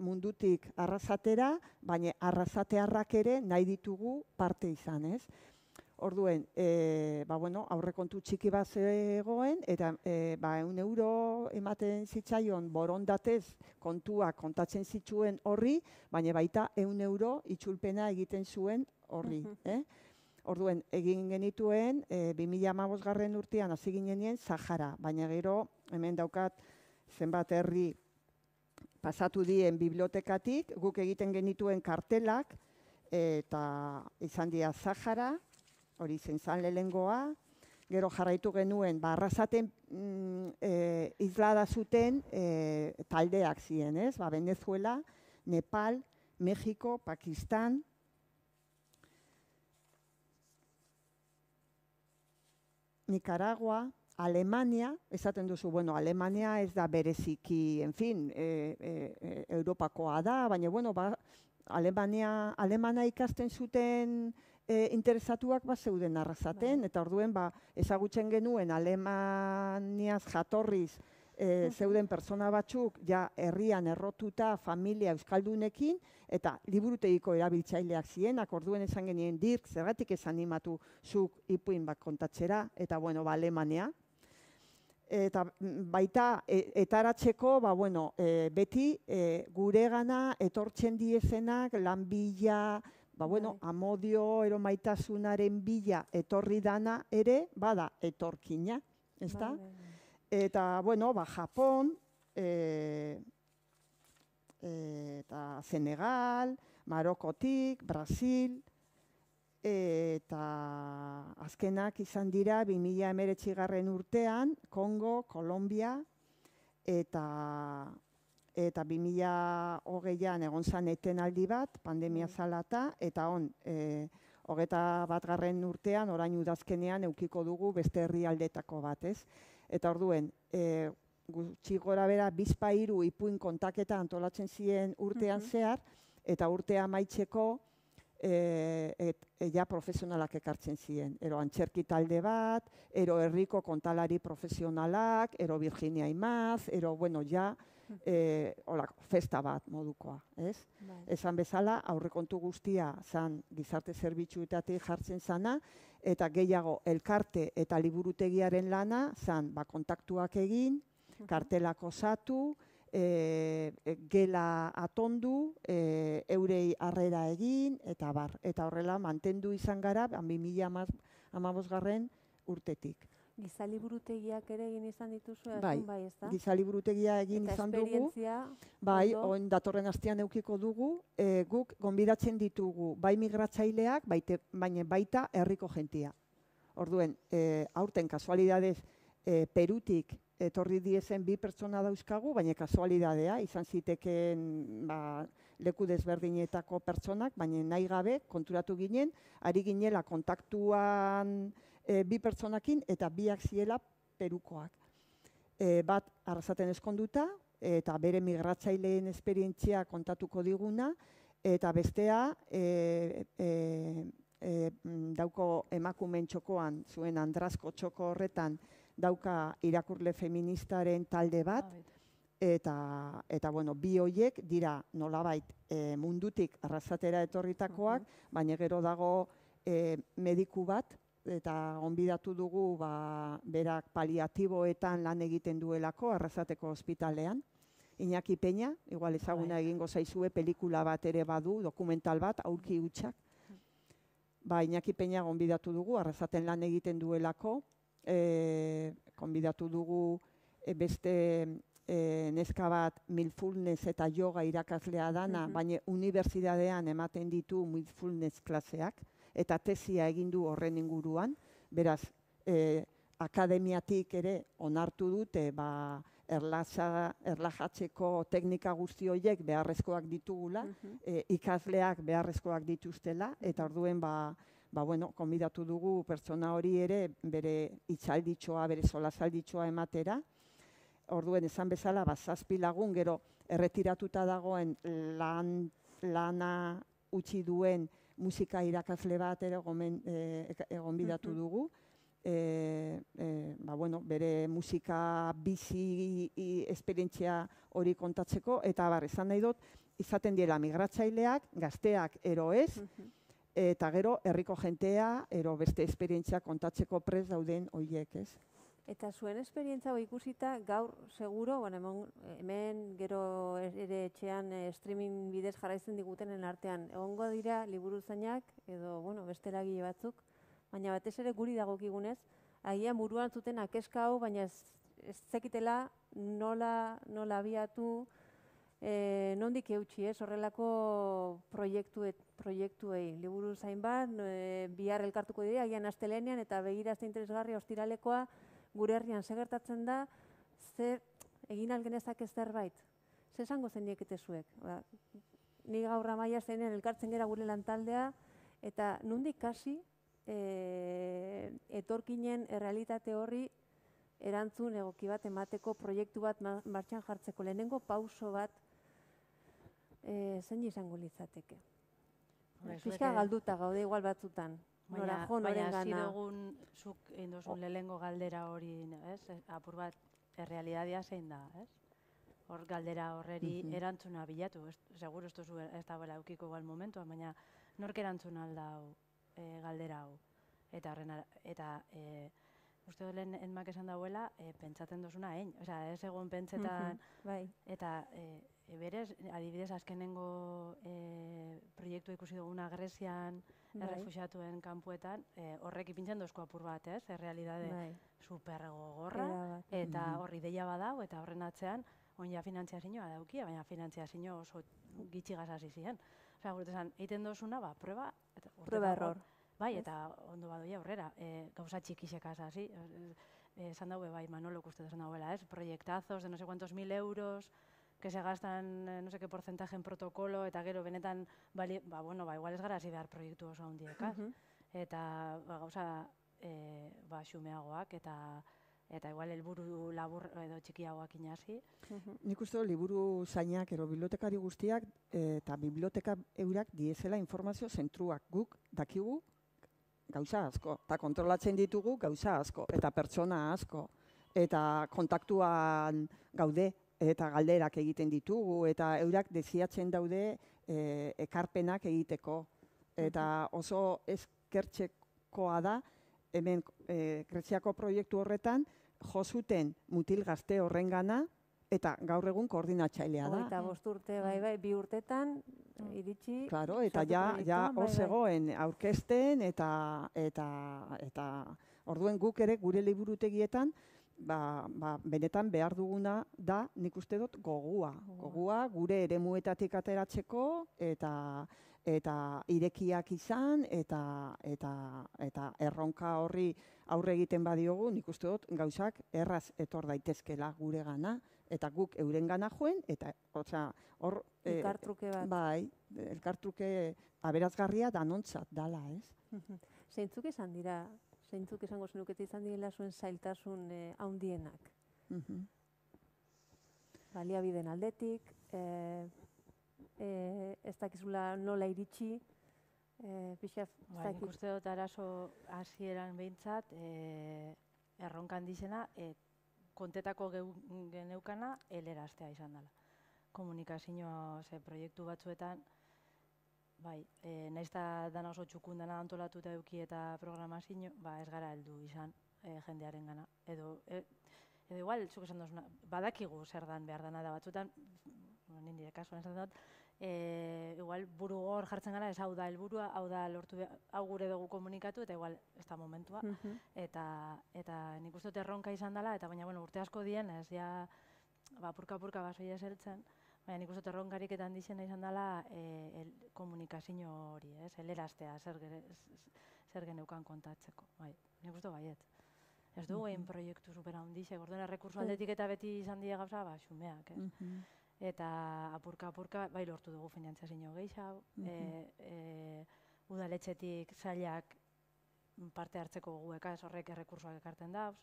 mundutik Arrasatera, baina Arrasatearrak ere nahi ditugu parte izan, ez? Orduen, aurrekontu txiki bat zegoen, eta €1 ematen zitzaion borondatez kontuak kontatzen zituen horri, baina baita €1 itzulpena egiten zuen horri. Orduen, egin genituen, 2015 urtean hasi ginenien Sahara, baina gero, hemen daukat zenbat herri pasatu dien bibliotekatik, guk egiten genituen kartelak, eta izan dira Sahara, hori zen lehengoa, gero jarraitu genuen, Arrasaten islada zuten taldeak ziren, ez? Venezuela, Nepal, Mexiko, Pakistan, Nicaragua, Alemania, esaten duzu, Alemania ez da bereziki, en fin, Europakoa da, baina, Alemana ikasten zuten interesatuak zeuden Arrasaten, eta orduen ezagutzen genuen Alemaniaz jatorriz zeuden pertsona batzuk ja herrian errotuta familia euskaldunekin, eta liburutegiko erabiltzaileak zienak, orduen esan genien Dirk, zergatik ez animatu zuk ipuin bat kontatzera, eta Alemania. Eta baita etaratzeko, beti guregana etortzen diezenak lan bila, amodio maitasunaren bila etorri dana ere, bada etorkina, ez da? Eta, Japon, eta Senegal, Marokotik, Brasil, eta azkenak izan dira 2019 urtean, Kongo, Kolombia, eta 2020an egon zan etenaldi bat, pandemia zalata, eta 21. urtean, orain udazkenean, eukiko dugu beste herrialdetako bat, ez? Eta orduen, gutxi gora bera, bizpahiru ipuin kontaketa antolatzen ziren urtean zehar, eta urtea amaitzeko ja profesionalak ekartzen ziren. Ero antzerki talde bat, ero herriko kontalari profesionalak, ero Virginia Imaz, ero, bueno, ja, festa bat modukoa, ez? Esan bezala, aurrekontu guztia zan gizarte zerbitzuetatik jartzen zana, eta gehiago elkarte eta liburutegiaren lana zan kontaktuak egin, kartelak osatu, gela atondu, eurei harrera egin, eta bar. Eta horrela mantendu izan gara 2015 urtetik. Giza liburutegiak ere egin izan dituzu? Bai, giza liburutegia egin izan dugu. Bai, oin datorren astean eukiko dugu. Guk gonbidatzen ditugu bai migratzaileak, baina baita herriko jentia. Orduen, aurten kasualidadez Perutik etorri diezen 2 pertsona dauzkagu, baina kasualidadea izan ziteken leku desberdinetako pertsonak, baina nahi gabe konturatu ginen, ari ginela kontaktuan 2 pertsonakin eta 2 ziela Perukoak. Bat Arrasaten ezkonduta eta bere migratzaileen esperientzia kontatuko diguna, eta bestea dauko emakumeen txokoan, zuen Andrasko txoko horretan, dauka irakurle feministaren talde bat, eta bueno, 2 horiek dira nolabait mundutik Arrasatera etorritakoak, baina gero dago mediku bat, eta gonbidatu dugu berak paliatiboetan lan egiten duelako Arrasateko ospitalean. Iñaki Peña, igual ezaguna egingo zaizue, pelikula bat ere badu, dokumental bat, aurki hutsak. Iñaki Peña gonbidatu dugu, Arrasaten lan egiten duelako, konbidatu dugu beste neska bat mindfulness eta yoga irakaslea dana, baina unibertsitatean ematen ditu mindfulness klaseak, eta tesia egin du horren inguruan. Beraz, akademiatik ere onartu dute erlajatzeko teknika guzti horiek beharrezkoak ditugula, ikasleak beharrezkoak dituztela, eta orduen konbidatu dugu pertsona hori ere bere itzalditxoa, bere solasalditxoa ematera. Orduen esan bezala, 7 lagun gero erretiratuta dagoen lana utzi duen musika irakasle bat ere gonbidatu dugu. Bere musika bizi esperientzia hori kontatzeko, eta esan nahi dut, izaten diela migratzaileak, gazteak ero ez, eta gero herriko jentea, ero beste esperientzia kontatzeko prest dauden horiek, ez? Eta zuen esperientzia hori ikusita, gaur seguro, hemen gero ere etxean streaming bidez jarraitzen digutenen artean, egongo dira liburuzainak edo beste eragile batzuk, baina batez ere guri dagokigunez, agian buruan zuten akeska hau, baina ez zekitela nola abiatu, nondik eutxi, horrelako proiektuei. Liburuzain bat, bihar elkartuko dira, agian astelenean, eta begirazte interesgarria ostiralekoa, gure herrian segertatzen da, zer egin algenezak ez zerbait. Zer esango zendiekete zuek? Ni gaur Amaia zeinen elkartzen gera gure lantaldea, eta nondik hasi etorkinen errealitate horri erantzun egoki bat emateko, proiektu bat martxan jartzeko, lehenengo pauso bat zein izango litzateke. Pixka galduta gaude igual batzutan. Baina hasi dugun zuk induzun lehenengo galdera hori, apur bat errealitatea zein da, hor galdera horreri erantzuna bilatu, seguro ez da bela eukiko igual momentuan, baina nork erantzun aldau galdera hau. Eta uste dut lehen enmak esan dauela, pentsatzen duzuna egin, ez egon pentsetan, eta berez, adibidez, azkenengo proiektu ikusi duguna Grezian, errefuxiatuen kanpuetan, horrek ipintzen dozko apur bat, errealitate supergogorra, eta horri deia badau, eta horren atzean, oin finantziazioa daukia, baina finantziazio oso gitxigaz hasi ziren. Guretzan, egiten dozuna, prueba, error. Bai, eta ondo badoia aurrera, gauza txikixekaz hasi, esan daue, bai, Manolok uste esan dauela, proiektazos de no sé cuantos 1000 euros, que se gastan no sé qué porcentaje en protocolo, eta gero benetan, igual ez gara hasi behar proiektu oso handiekaz. Eta gauza xumeagoak, eta eta igual helburu labur edo txikiagoak inasi. Nik uste dut liburu zainak ero bibliotekari guztiak eta biblioteka eurak diezela informazio zentruak. Guk dakigu gauza asko, eta kontrolatzen ditugu gauza asko, eta pertsona asko, eta kontaktuan gaude, eta galderak egiten ditugu, eta eurak deziatzen daude ekarpenak egiteko. Eta oso eskertzekoa da, hemen Greziako proiektu horretan, jozuten mutil gazte horrengana, eta gaur egun koordinatzailea da. 25 urte, bai, 2 urtetan iritsi. Claro, eta ja hor zegoen aurkezten, eta orduen guk ere gure liburutegietan, benetan behar duguna da, nik uste dut, gogua gure eremuetatik ateratzeko, eta irekiak izan, eta erronka horri aurre egiten badiogu, nik uste dut, gauzak erraz etor daitezkela gure gana, eta guk euren gana joen, eta hor... Elkartruke bat. Bai, elkartruke aberazgarria danontzat dala, ez? Zeintzuk izan dira, zeintzuk izango zenukete izan direla zuen zailtasun handienak? Baliabideen aldetik, ez dakizula nola iritsi, pixaf, ez dakit. Nik uste dut arazo hasieran behintzat, erronka handizena, kontetako geneukana eleraztea izan dela. Komunikazio proiektu batzuetan, bai, nahiz eta dana oso txukun dena antolatuta eduki eta programazio, ez gara heldu izan jendearen gana. Edo igual, zuk esan duzuna, badakigu zer dan behar dana da batzuetan, nire kasuan esan dut, igual buru hor jartzen gara, ez hau da helburua, hau da lortu, hau gure dugu komunikatu, eta igual ez da momentua. Eta nik uste dut erronka izan dela, eta baina urte asko dien, ez ja, apurka basoia eseltzen, baina nik uste dut erronkariketan dizena izan dela komunikazio hori, eleraztea, zer geneukan kontatzeko. Nik uste baiet. Ez dugu egin proiektu supera handizek, orduan errekurso aldetik eta beti izan dira gauza, xumeak, eta apurka, bai lortu dugu finantziazio gehiago, udaletxetik zailak parte hartzeko gueka, ez horrek errekursoak ekarten dauz,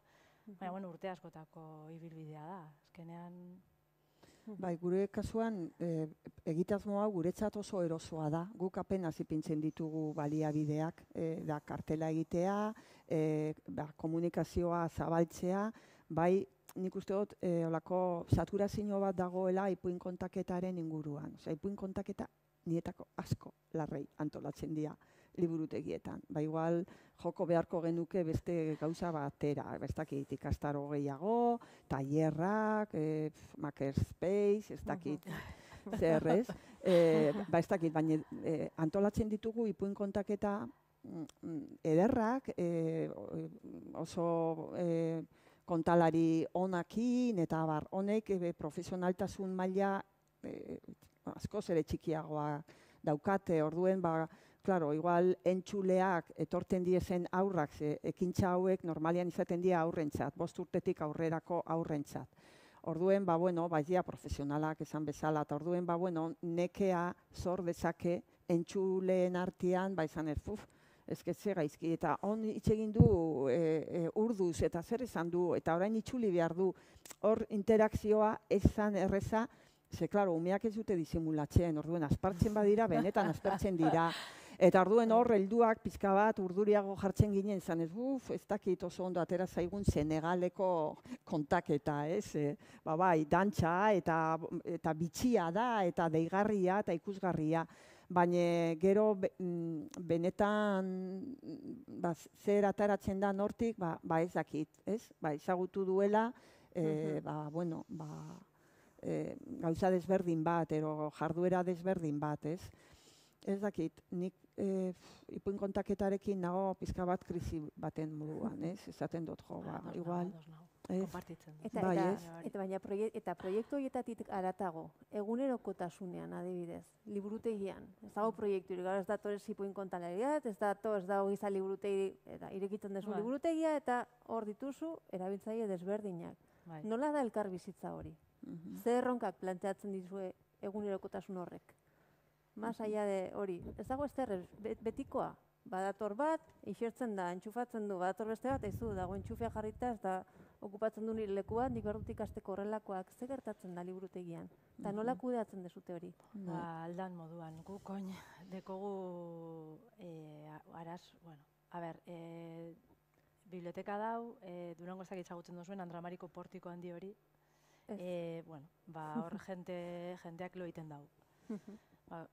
baina urte askotako ibilbidea da, azkenean... Bai, gure kasuan egitasmo hau guretzat oso erosoa da. Guk apenas ipintzen ditugu baliabideak, da kartela egitea, komunikazioa zabaltzea, bai nik uste dut olako saturazio bat dagoela ipuin kontaketaren inguruan. Ipuin kontaketa nietako asko larrei antolatzen dira liburutegietan. Igual joko beharko genuke beste gauza batera, ez dakit ikastaro gehiago, tailerrak, makerspace, ez dakit zer ez. Ez dakit, baina antolatzen ditugu ipuin kontaketa ederrak, oso kontalari onakin, eta honek profesionaltasun maila askoz ere txikiagoa daukate, orduen, claro, igual entxuleak etorten diezen aurrak, ekintza hauek normalian izaten dira aurrentzat, 5 urtetik aurrerako aurrentzat. Orduen, baia profesionalak esan bezala, eta orduen, nekea zor dezake entxuleen artean, izan ezketze gaizki, eta hon itxegin du urduz, eta zer esan du, eta orain itxuli behar du, hor interakzioa ezan erreza, ze, klaro, umeak ez dute disimulatzen, orduen, aspartzen badira, benetan aspertzen dira, eta orduen hor, helduak pizka bat urduriago jartzen ginen, zan ez dakit oso ondo atera zaigun Senegaleko kontaketa, ez? Bai, dantxa, eta bitxia da, eta deigarria, eta ikusgarria, baina gero benetan zer ataratzen da nortik, ez dakit, ez? Ezagutu duela, gauza desberdin bat, ero jarduera desberdin bat, ez? Ez dakit, nik ipuin kontaketarekin nago pizka bat krisi baten moduan, ez? Ezaten dut jo, igual. Konpartitzen. Eta proiektu horietatik aratago, egunerokotasunean adibidez, liburutegian, ez dago proiektu, ez dator ez ipuin kontalariat, ez dago izan liburutegi, irekitzen dezu liburutegia, eta hor dituzu erabiltzaile desberdinak. Nola da elkar bizitza hori? Zer erronkak planteatzen dizue egunerokotasun horrek? Mas aia de hori, ez dago ez betikoa, badator bat, isertzen da, entxufatzen du, badator beste bat, ez du, dago entxufea jarrita, ez da okupatzen du nire lekua, nik behar dut ikasteko horrelakoak, ze gertatzen da liburutegian? Eta nola kudeatzen dezute hori? Aldan moduan, guk oin dekogu bueno, a ber, biblioteka dau, Durango ez dakit ezagutzen duzuen, Andramariko portiko handi hori, bueno, hor jenteak lo egiten dau.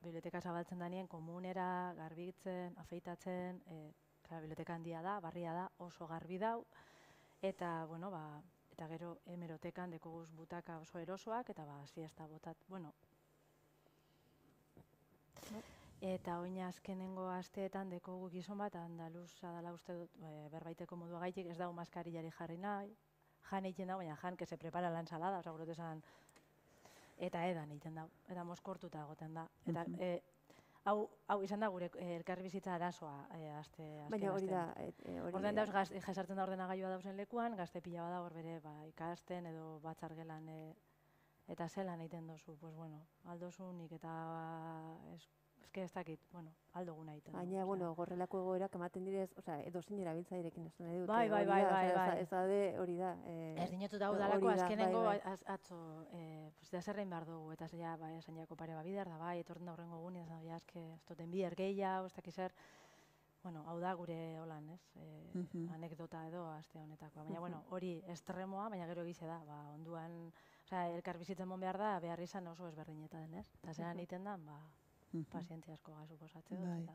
Biblioteka zabaltzen danien, komunera, garbitzen, afeitatzen, biblioteka handia da, barria da, oso garbi dau, eta, bueno, eta gero hemerotekan dekoguz butaka oso erosoak, eta siesta botat, bueno. Eta oin azkenengo asteetan dekogu gizon bat, andaluza dela uste dut, berbaiteko modua gaitik, ez dago maskarillari jarri nahi, jan egiten dago, baina jan, que se prepara la ensalada, oza, gurote esan, eta edan egiten dago, eta moskortuta egoten da. Eta hau izan da gure elkarbizitza arazoa azte. Baina hori da. Orden dauz, jesartzen da ordenagailua dauzen lekuan, gazte pila bada hor bere ikasten edo batzargelan eta zelan egiten dozu. Pues bueno, aldozunik eta ez dakit, bueno, aldoguna egiten. Baina, bueno, gorrelako egoerak ematen direz, edozein erabiltzairekin esan nahi dut. Bai. Ez daude hori da. Erdinotu dago dalako azkenengo atzo, da zerrein behar dugu, eta esan jako pare babidar da, bai, etorten da horrengo gunean, ez duten bi ergeia, ez dakiz zer, bueno, hau da gure holan, ez, anekdota edo aste honetakoa. Baina, bueno, hori estremoa, baina gero egize da, onduan, elkar bizitzen mon behar da, behar izan oso ezberdineta den, ez? Eta zelan egiten da, pazientzia asko gazu posatze dut.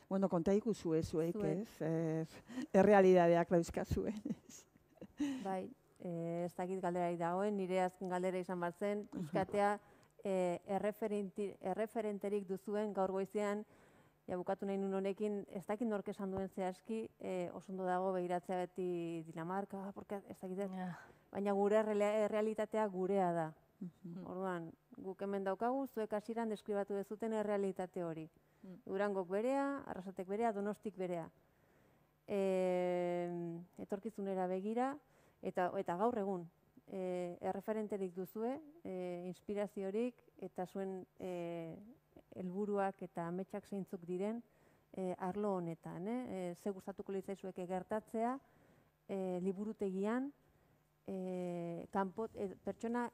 Bueno, konta ikuzu zuek, ez? Errealidadeak dauzkazuen, ez? Bai, ez dakit galderari dagoen, nire azken galdera izan bat zen, pizkatea erreferenterik duzuen gaur goizean, bukatu nahi nun honekin, ez dakit nork esan duen zehazki, osondo dago behiratzea beti Dinamarka, ez dakit, baina gure errealitatea gurea da. Orduan, guk hemen daukagu, zuek hasieran deskribatu dezuten errealitate hori. Durangok berea, Arrasatek berea, Donostik berea. Etorkizunera begira, eta gaur egun, erreferenterik duzue, inspiraziorik, eta zuen helburuak eta ametsak zeintzuk diren arlo honetan. Ze gustatuko litzaizuek gertatzea, liburutegian, pertsona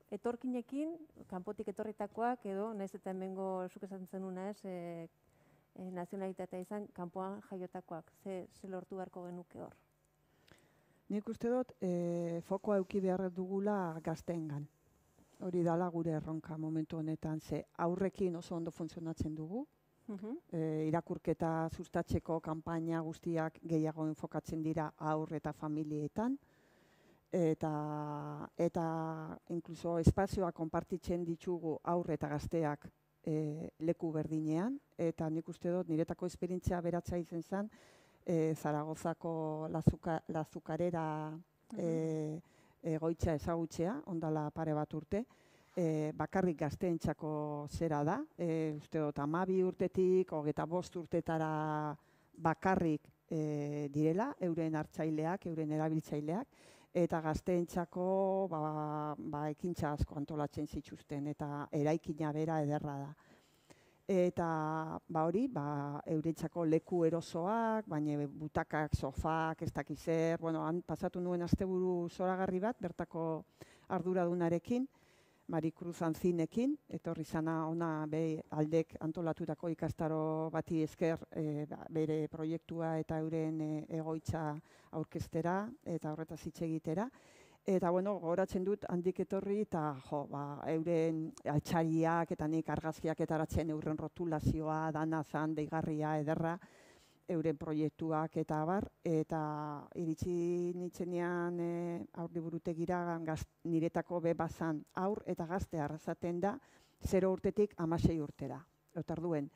etorkinekin, kanpotik etorritakoak edo, nahiz eta hemengo zuk esan zenuna ez, nazionalitatea izan, kanpoan jaiotakoak, ze lortu beharko genuke hor. Nik uste dut, fokoa eduki behar dugula gazteengan. Hori dala gure erronka momentu honetan, ze aurrekin oso ondo funtzionatzen dugu. Irakurketa sustatzeko kanpaina guztiak gehiago enfokatzen dira aur eta familietan. Eta inkluso espazioa konpartitzen ditugu aur eta gazteak leku berdinean. Eta nik uste dut, niretako esperientzia beratza izan zen, Zaragozako Lazukarera egoitza ezagutzea, ondala pare bat urte, bakarrik gazteentzako zera da, uste dut 12 urtetik, 25 urtetara bakarrik direla, euren hartzaileak, euren erabiltzaileak, eta gazteentzako ekintza asko antolatzen zituzten, eta eraikina bera ederra da. Eta hori, eurentzako leku erosoak, baina butakak, sofak, ez dakiz zer, han pasatu nuen asteburu zoragarri bat, bertako arduradunarekin, Marikruz Antzinekin, etorri zana ona aldek antolatutako ikastaro bati esker bere proiektua eta euren egoitza aurkeztera eta horretaz hitz egitera. Eta, gogoratzen dut handik etorri eta euren altxariak eta nik argazkiak etaratzen euren rotulazioa, dana zan, deigarria, ederra, euren proiektuak eta abar, eta iritsi nintzenean aurliburutegira niretako bazan aur eta gazte arrazaten da 0 urtetik 16 urtera. Otarduen,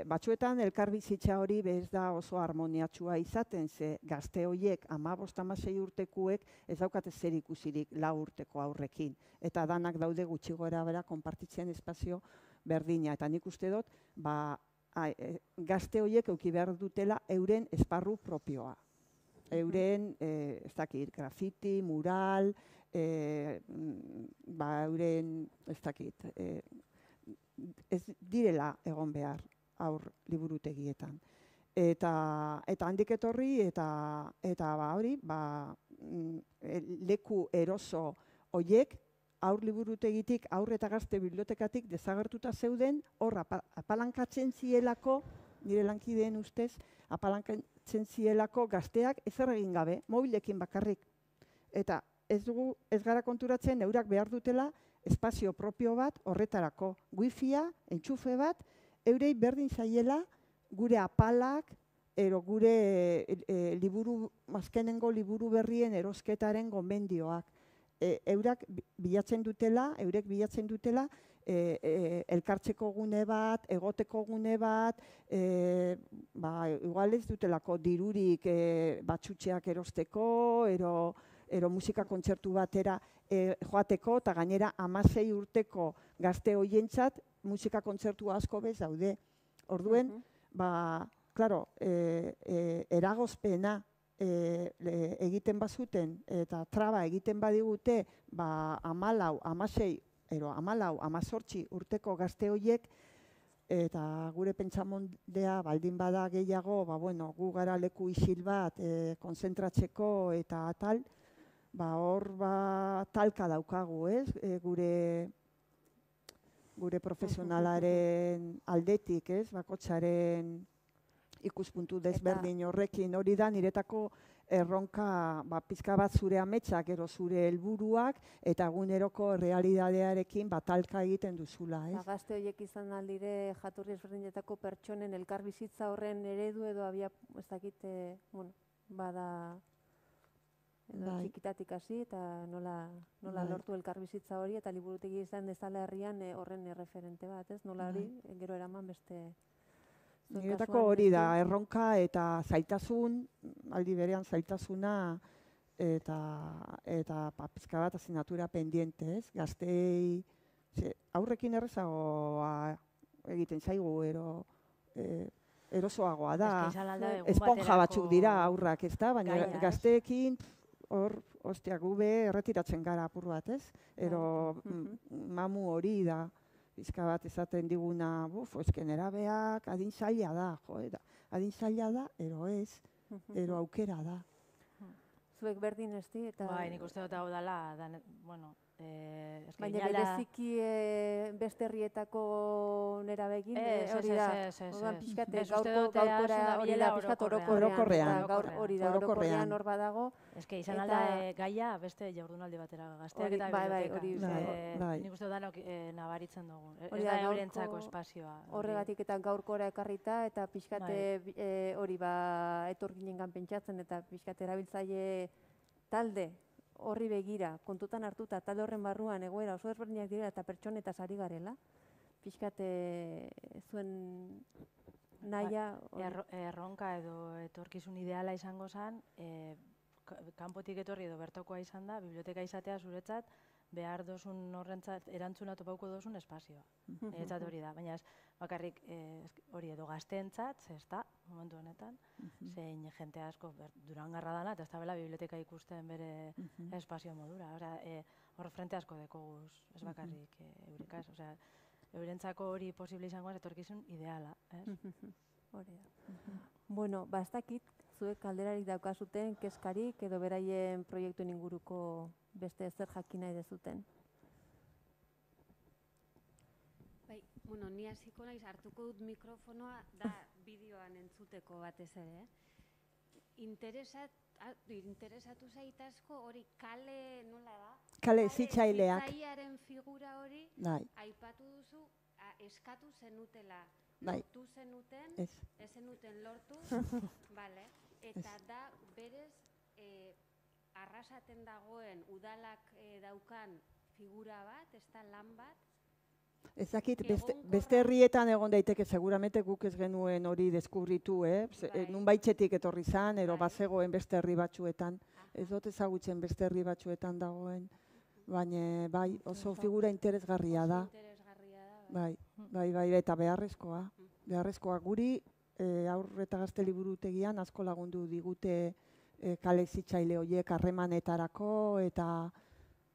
batzuetan elkarbizitza hori bez da oso harmoniatsua izaten, ze gazte horiek 15-16 urtekuek ez daukate zer ikusirik 4 urteko aurrekin. Eta danak daude gutxi gora bera konpartitzen espazio berdina. Eta nik uste dut, gazte horiek eduki behar dutela euren esparru propioa. Euren, ez dakit, grafiti, mural, euren, ez dakit, ez direla egon behar aur liburutegietan. eta handik etorri, eta hori, leku eroso horiek, aur liburutegitik, aur eta gazte bibliotekatik desagertuta zeuden, hor apalankatzen zielako, nire lankideen ustez, apalankatzen zielako gazteak ezer egin gabe, mobilekin bakarrik. Eta ez gara konturatzen eurak behar dutela espazio propio bat horretarako. Wifia, entxufe bat, eurei berdin zaiela gure apalak, ero gure azkenengo liburu berrien erosketaren gomendioak. Eurek bilatzen dutela elkartzeko gune bat, egoteko gune bat, igual ez dutelako dirurik batxutxeak erosteko, ero musika kontzertu batera joateko, eta gainera 16 urteko gazte hoientzat musika kontzertu asko bez daude. Orduen, klaro, eragozpena egiten bazuten eta traba egiten badigute 14, 18 urteko gazte horiek, eta gure pentsamondea baldin bada gehiago, gu gara leku isil bat konzentratzeko eta tal, hor talka daukagu, ez? Gure profesionalaren aldetik, ez? Bakotzaren ikuspuntu desberdin horrekin, hori da niretako erronka pizka bat zure ametsak, ero zure helburuak, eta eguneroko realidadearekin talka egiten duzula, ez? Gazte horiek izan aldire jatorri ezberdinetako pertsonen elkarbizitza horren eredu edo abia, ez dakit, bada txikitatik hasi eta nola lortu elkarbizitza hori, eta liburutegi izan dezala herrian horren erreferente bat, ez? Nola hori, gero eraman beste... Niretako hori da, erronka eta zailtasun, aldi berean zailtasuna, eta pizka bat asignatura pendiente, ez? Gaztei, aurrekin errezagoa egiten zaigu, erosoagoa da, esponja batzuk dira aurrak, ez da? Baina gazteekin, hor, gube erretiratzen gara apur bat, ez? Mamu hori da. Bizka bat esaten diguna, nerabeak adin zaila da, adin zaila da, ero ez, ero aukera da. Zuek berdin ez di, eta... Bai, nik uste dut hau dela, baina bereziki beste herrietako nerabekin, hori da, pixkate, gaurkora hori da, pixkat orokorrean, hori da, orokorrean hor badago. Ez que izan alda gaia beste jaurdunaldi batera gazteak eta biblioteka. Nik uste dut nabaritzen dugu. Ez da eurentzako espazioa. Horregatik eta gaurkora ekarrita eta pixkate hori etorginengan pentsatzen eta pixkate erabiltzaile talde horri begira, kontutan hartuta, talde horren barruan egoera oso ezberdinak direla eta pertsonetaz ari garela, pixkate zuen nahia... Erronka edo etorkizun ideala izango zen, kanpotik etorri edo bertokoa izan da, biblioteka izatea zuretzat, behar dozun horrentzat erantzuna topauko dozun espazioa. Eretzat hori da, baina ez bakarrik hori edo gazteentzat, zesta, momentu honetan, zein jente asko Durangarra dana, eta ez da bela biblioteka ikusten bere espazio modura. Hor frente asko dekoguz, ez bakarrik eurekaz. Eurentzako hori posible izango ez etorkizun ideala. Hori da. Bueno, ez dakit, zuek kalderarik daukazuten, kezkarik edo beraien proiektuen inguruko beste ezer jakin nahi dezuten. Bai, ni hasiko naiz, hartuko dut mikrofonoa da bideoan entzuteko batez ere. Interesatu zaitazko hori kale, nola da? Kale hezitzaileak. Hezitzailearen figura hori aipatu duzu, eskatu zenutela. Lortu zenuten, ez zenuten lortu, eta da berez arrasaten dagoen udalak daukan figura bat, ez da lan bat? Ez dakit, beste herrietan egon daiteke, seguramente guk ez genuen hori deskubritu, nun baitxetik etorri zan, ero bazegoen beste herri batzuetan, ez dut ezagutzen beste herri batzuetan dagoen, baina bai, oso figura interesgarria da. Bai, eta beharrezkoa guri, aur eta gazte liburutegian asko lagundu digute kale hezitzaile horiek harremanetarako, eta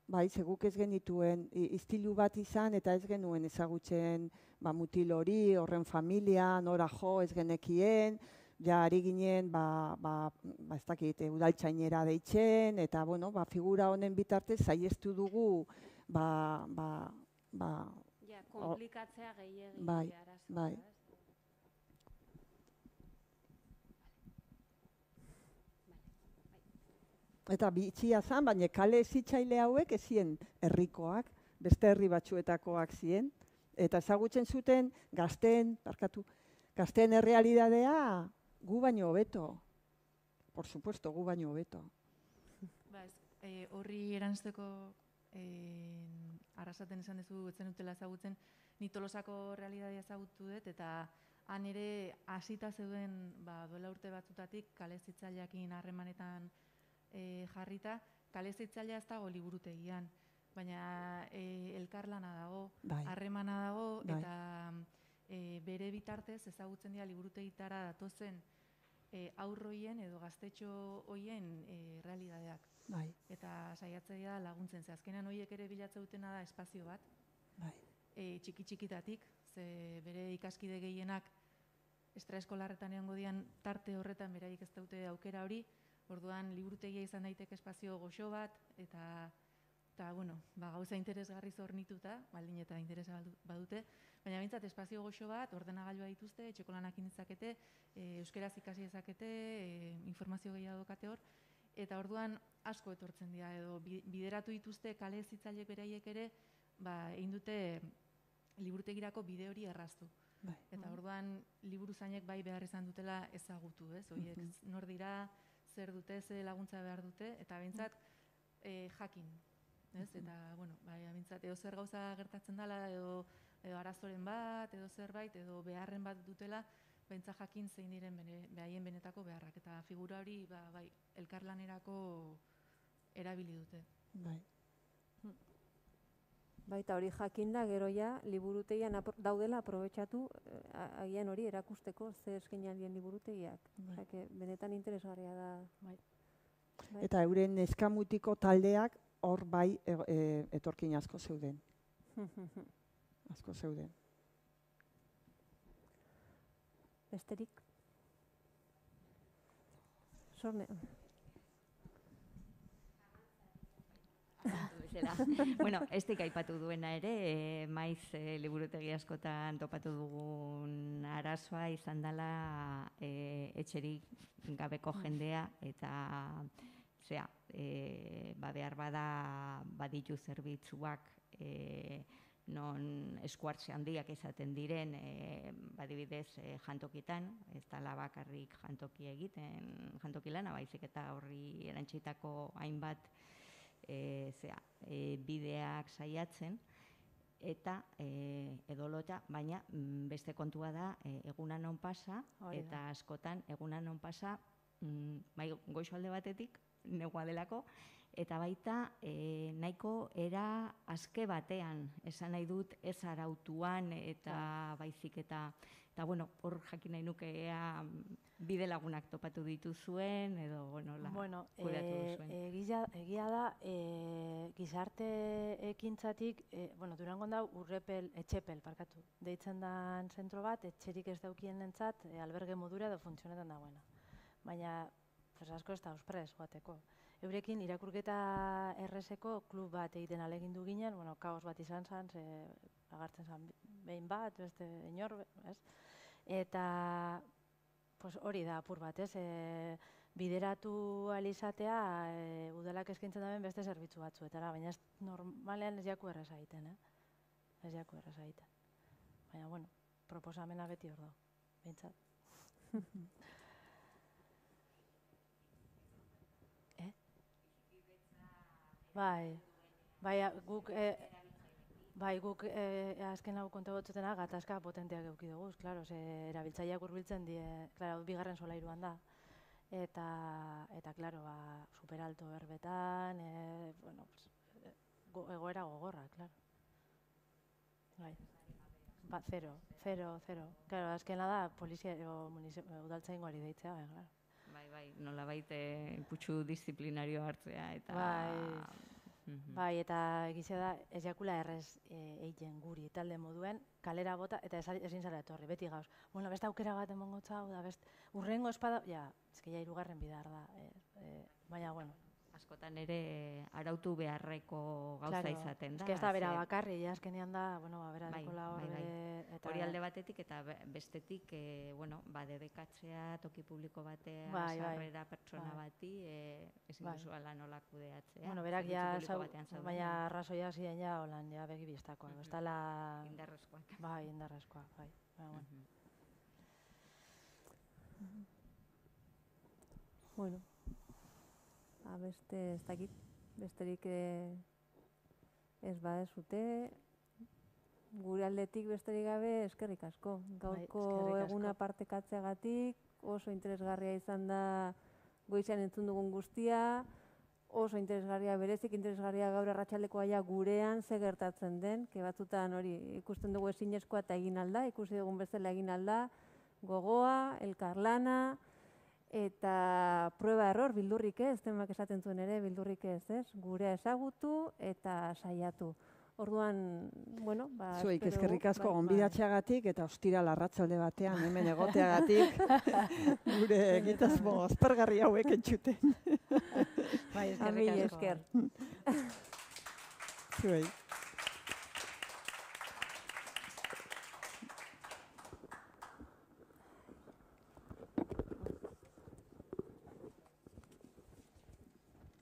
bai, seguk ez genituen istilu bat izan, eta ez genuen ezagutzen mutil hori, horren familia, nora jo ez genekien, ja ari ginen, ez dakit, udaltzainera deitzen, eta, bueno, figura honen bitartez saiestu dugu, Ja, komplikatzea gehiegi arazoa. Bai. Eta bitxia zen, baina kale hezitzaile hauek ezien herrikoak, beste herri batzuetakoak ziren, eta ezagutzen zuten gazteen errealidadea gu baino hobeto. Por supuesto, gu baino hobeto. Horri erantzuteko arrasaten esan duzu etzen dutela ezagutzen, ni Tolosako realidadea ezagutu dut, eta han ere hasita zeuden duela urte batzutatik kale hezitzaileekin harremanetan jarrita, kale hezitzailea ez dago liburutegian, baina elkarlana dago, harremana dago, eta bere bitartez ezagutzen dira liburutegitara datozen aurroien edo gaztetxo hoien realidadeak. Eta saiatzea dira laguntzen. Ze azkenean horiek ere bilatzen dutena da espazio bat, txiki-txikitatik, ze bere ikaskide gehienak extraeskolarretan egongo dian tarte horretan beraik ez dute aukera hori, orduan liburutegia izan daiteke espazio goxo bat, eta gauza interesgarri zornituta, baldin eta interesa badute, baina bintzat espazio goxo bat, ordenagailua dituzte, etxeko lanak ditzakete, euskeraz ikasi dezakete, informazio gehiago dokate hor, eta orduan asko etortzen dira, edo bideratu dituzte kale hezitzailek beraiek ere, egin dute liburutegirako bide hori erraztu. Eta orduan liburuzainek bai behar izan dutela ezagutu, ez? Horiek nor dira, zer dute, ze laguntza behar dute, eta bintzat jakin. Eta, bintzat, edo zer gauza gertatzen dela, edo arazoren bat, edo zerbait, edo beharren bat dutela, bintzat jakin zein diren behaien benetako beharrak. Eta figura hori, elkarlanerako erabili dute. Eta hori jakinda, gero ja, liburutegian daudela aprobetxatu, agian hori erakusteko ze eskainaldien liburutegiak. Benetan interesgarria da. Eta euren eskamutiko taldeak hor bai etorkin asko zeuden. Asko zeuden. Besterik? Sorne. Bueno, estik aipatu duena ere, maiz liburutegi askotan topatu dugun arazoa izan dela etxerik gabeko jendea, eta behar baditu zerbitzuak non eskuartze handiak izaten diren, badibidez jantokitan, ez dela bakarrik jantoki egiten, jantoki lana, baizik eta horri erantzitako hainbat bideak saiatzen, eta edolota, baina beste kontua da eguna non pasa, eta askotan eguna non pasa goizo alde batetik, negua delako, eta baita nahiko era azke batean, esan nahi dut ez arautuan, eta baizik eta hor jakin nahi nuke bide lagunak topatu dituzuen, edo nola kuratu duzuen. Egia da, gizarte ekintzatik, Durangon da etxepel, deitzen da zentro bat, etxerik ez daukien entzat, alberge modura edo funtzionetan dagoena. Baina, asko ez da auspres joateko. Eurekin irakurketa errezeko klub bat egiten alegindu ginen, kaos bat izan zen, agartzen zen behin bat, beste inor, ez? Eta hori da apur bat, ez? Bideratu alizatea udalak eskaintzen daben beste zerbitzu batzuetara, baina normalean ez jaku erreza egiten, ez jaku erreza egiten. Baina, proposamena beti hor da, behintzat. Guk azken hau konta botzutena gatazka potenteak eukidugu, erabiltzaileak hurbiltzen die, bigarren solairuan da. Eta, superalto erbetan, egoera gogorra, Zero. Azkena da, polizia udaltzaingoari deitzea, Bai, nolabait putxu disiplinario hartzea, eta Bai, eta egize da, ez jakula errez egiten guri talde moduen, kalera bota, eta ezin zara etorri, beti gauz. Bueno, beste aukera bat emongo txau, da urrengo espada, ja, ezke ja hirugarren bidar da, baina, bueno. Askotan ere arautu beharreko gauza izaten da. Ez da bera bakarri, ja, azkenean da, bueno, bera dekola horre. Hori alde batetik eta bestetik, debekatzea toki publiko batean, sarrera pertsona bati, ezin duzu ala nola kudeatzea. Bueno, berak ja, baina arrazoia ziren ja, holan, ja, begi biztakoa. Indarrezkoak. Bai, indarrezkoak, bai. Bueno. Beste, ez dakit, besterik ez badezute, gure aldetik besterik gabe eskerrik asko. Gaurko eguna partekatzeagatik oso interesgarria izan da goizean entzun dugun guztia, oso interesgarria, berezik interesgarria gaur arratsaldekoa ja gurean ze gertatzen den, ke batzutan hori ikusten dugu ezinezkoa eta egin alda, ikusi dugun bezala egin alda, gogoa, elkarlana, eta prueba error, bildurrik ez, temak esaten zuen ere, bildurrik ez, gurea ezagutu eta saiatu. Orduan, bueno, zueik eskerrik asko gonbidatzeagatik eta ostiral arratsalde batean hemen egoteagatik gure egitasmo aspergarri hauek entzuten. Bai, eskerrik asko. Zuei.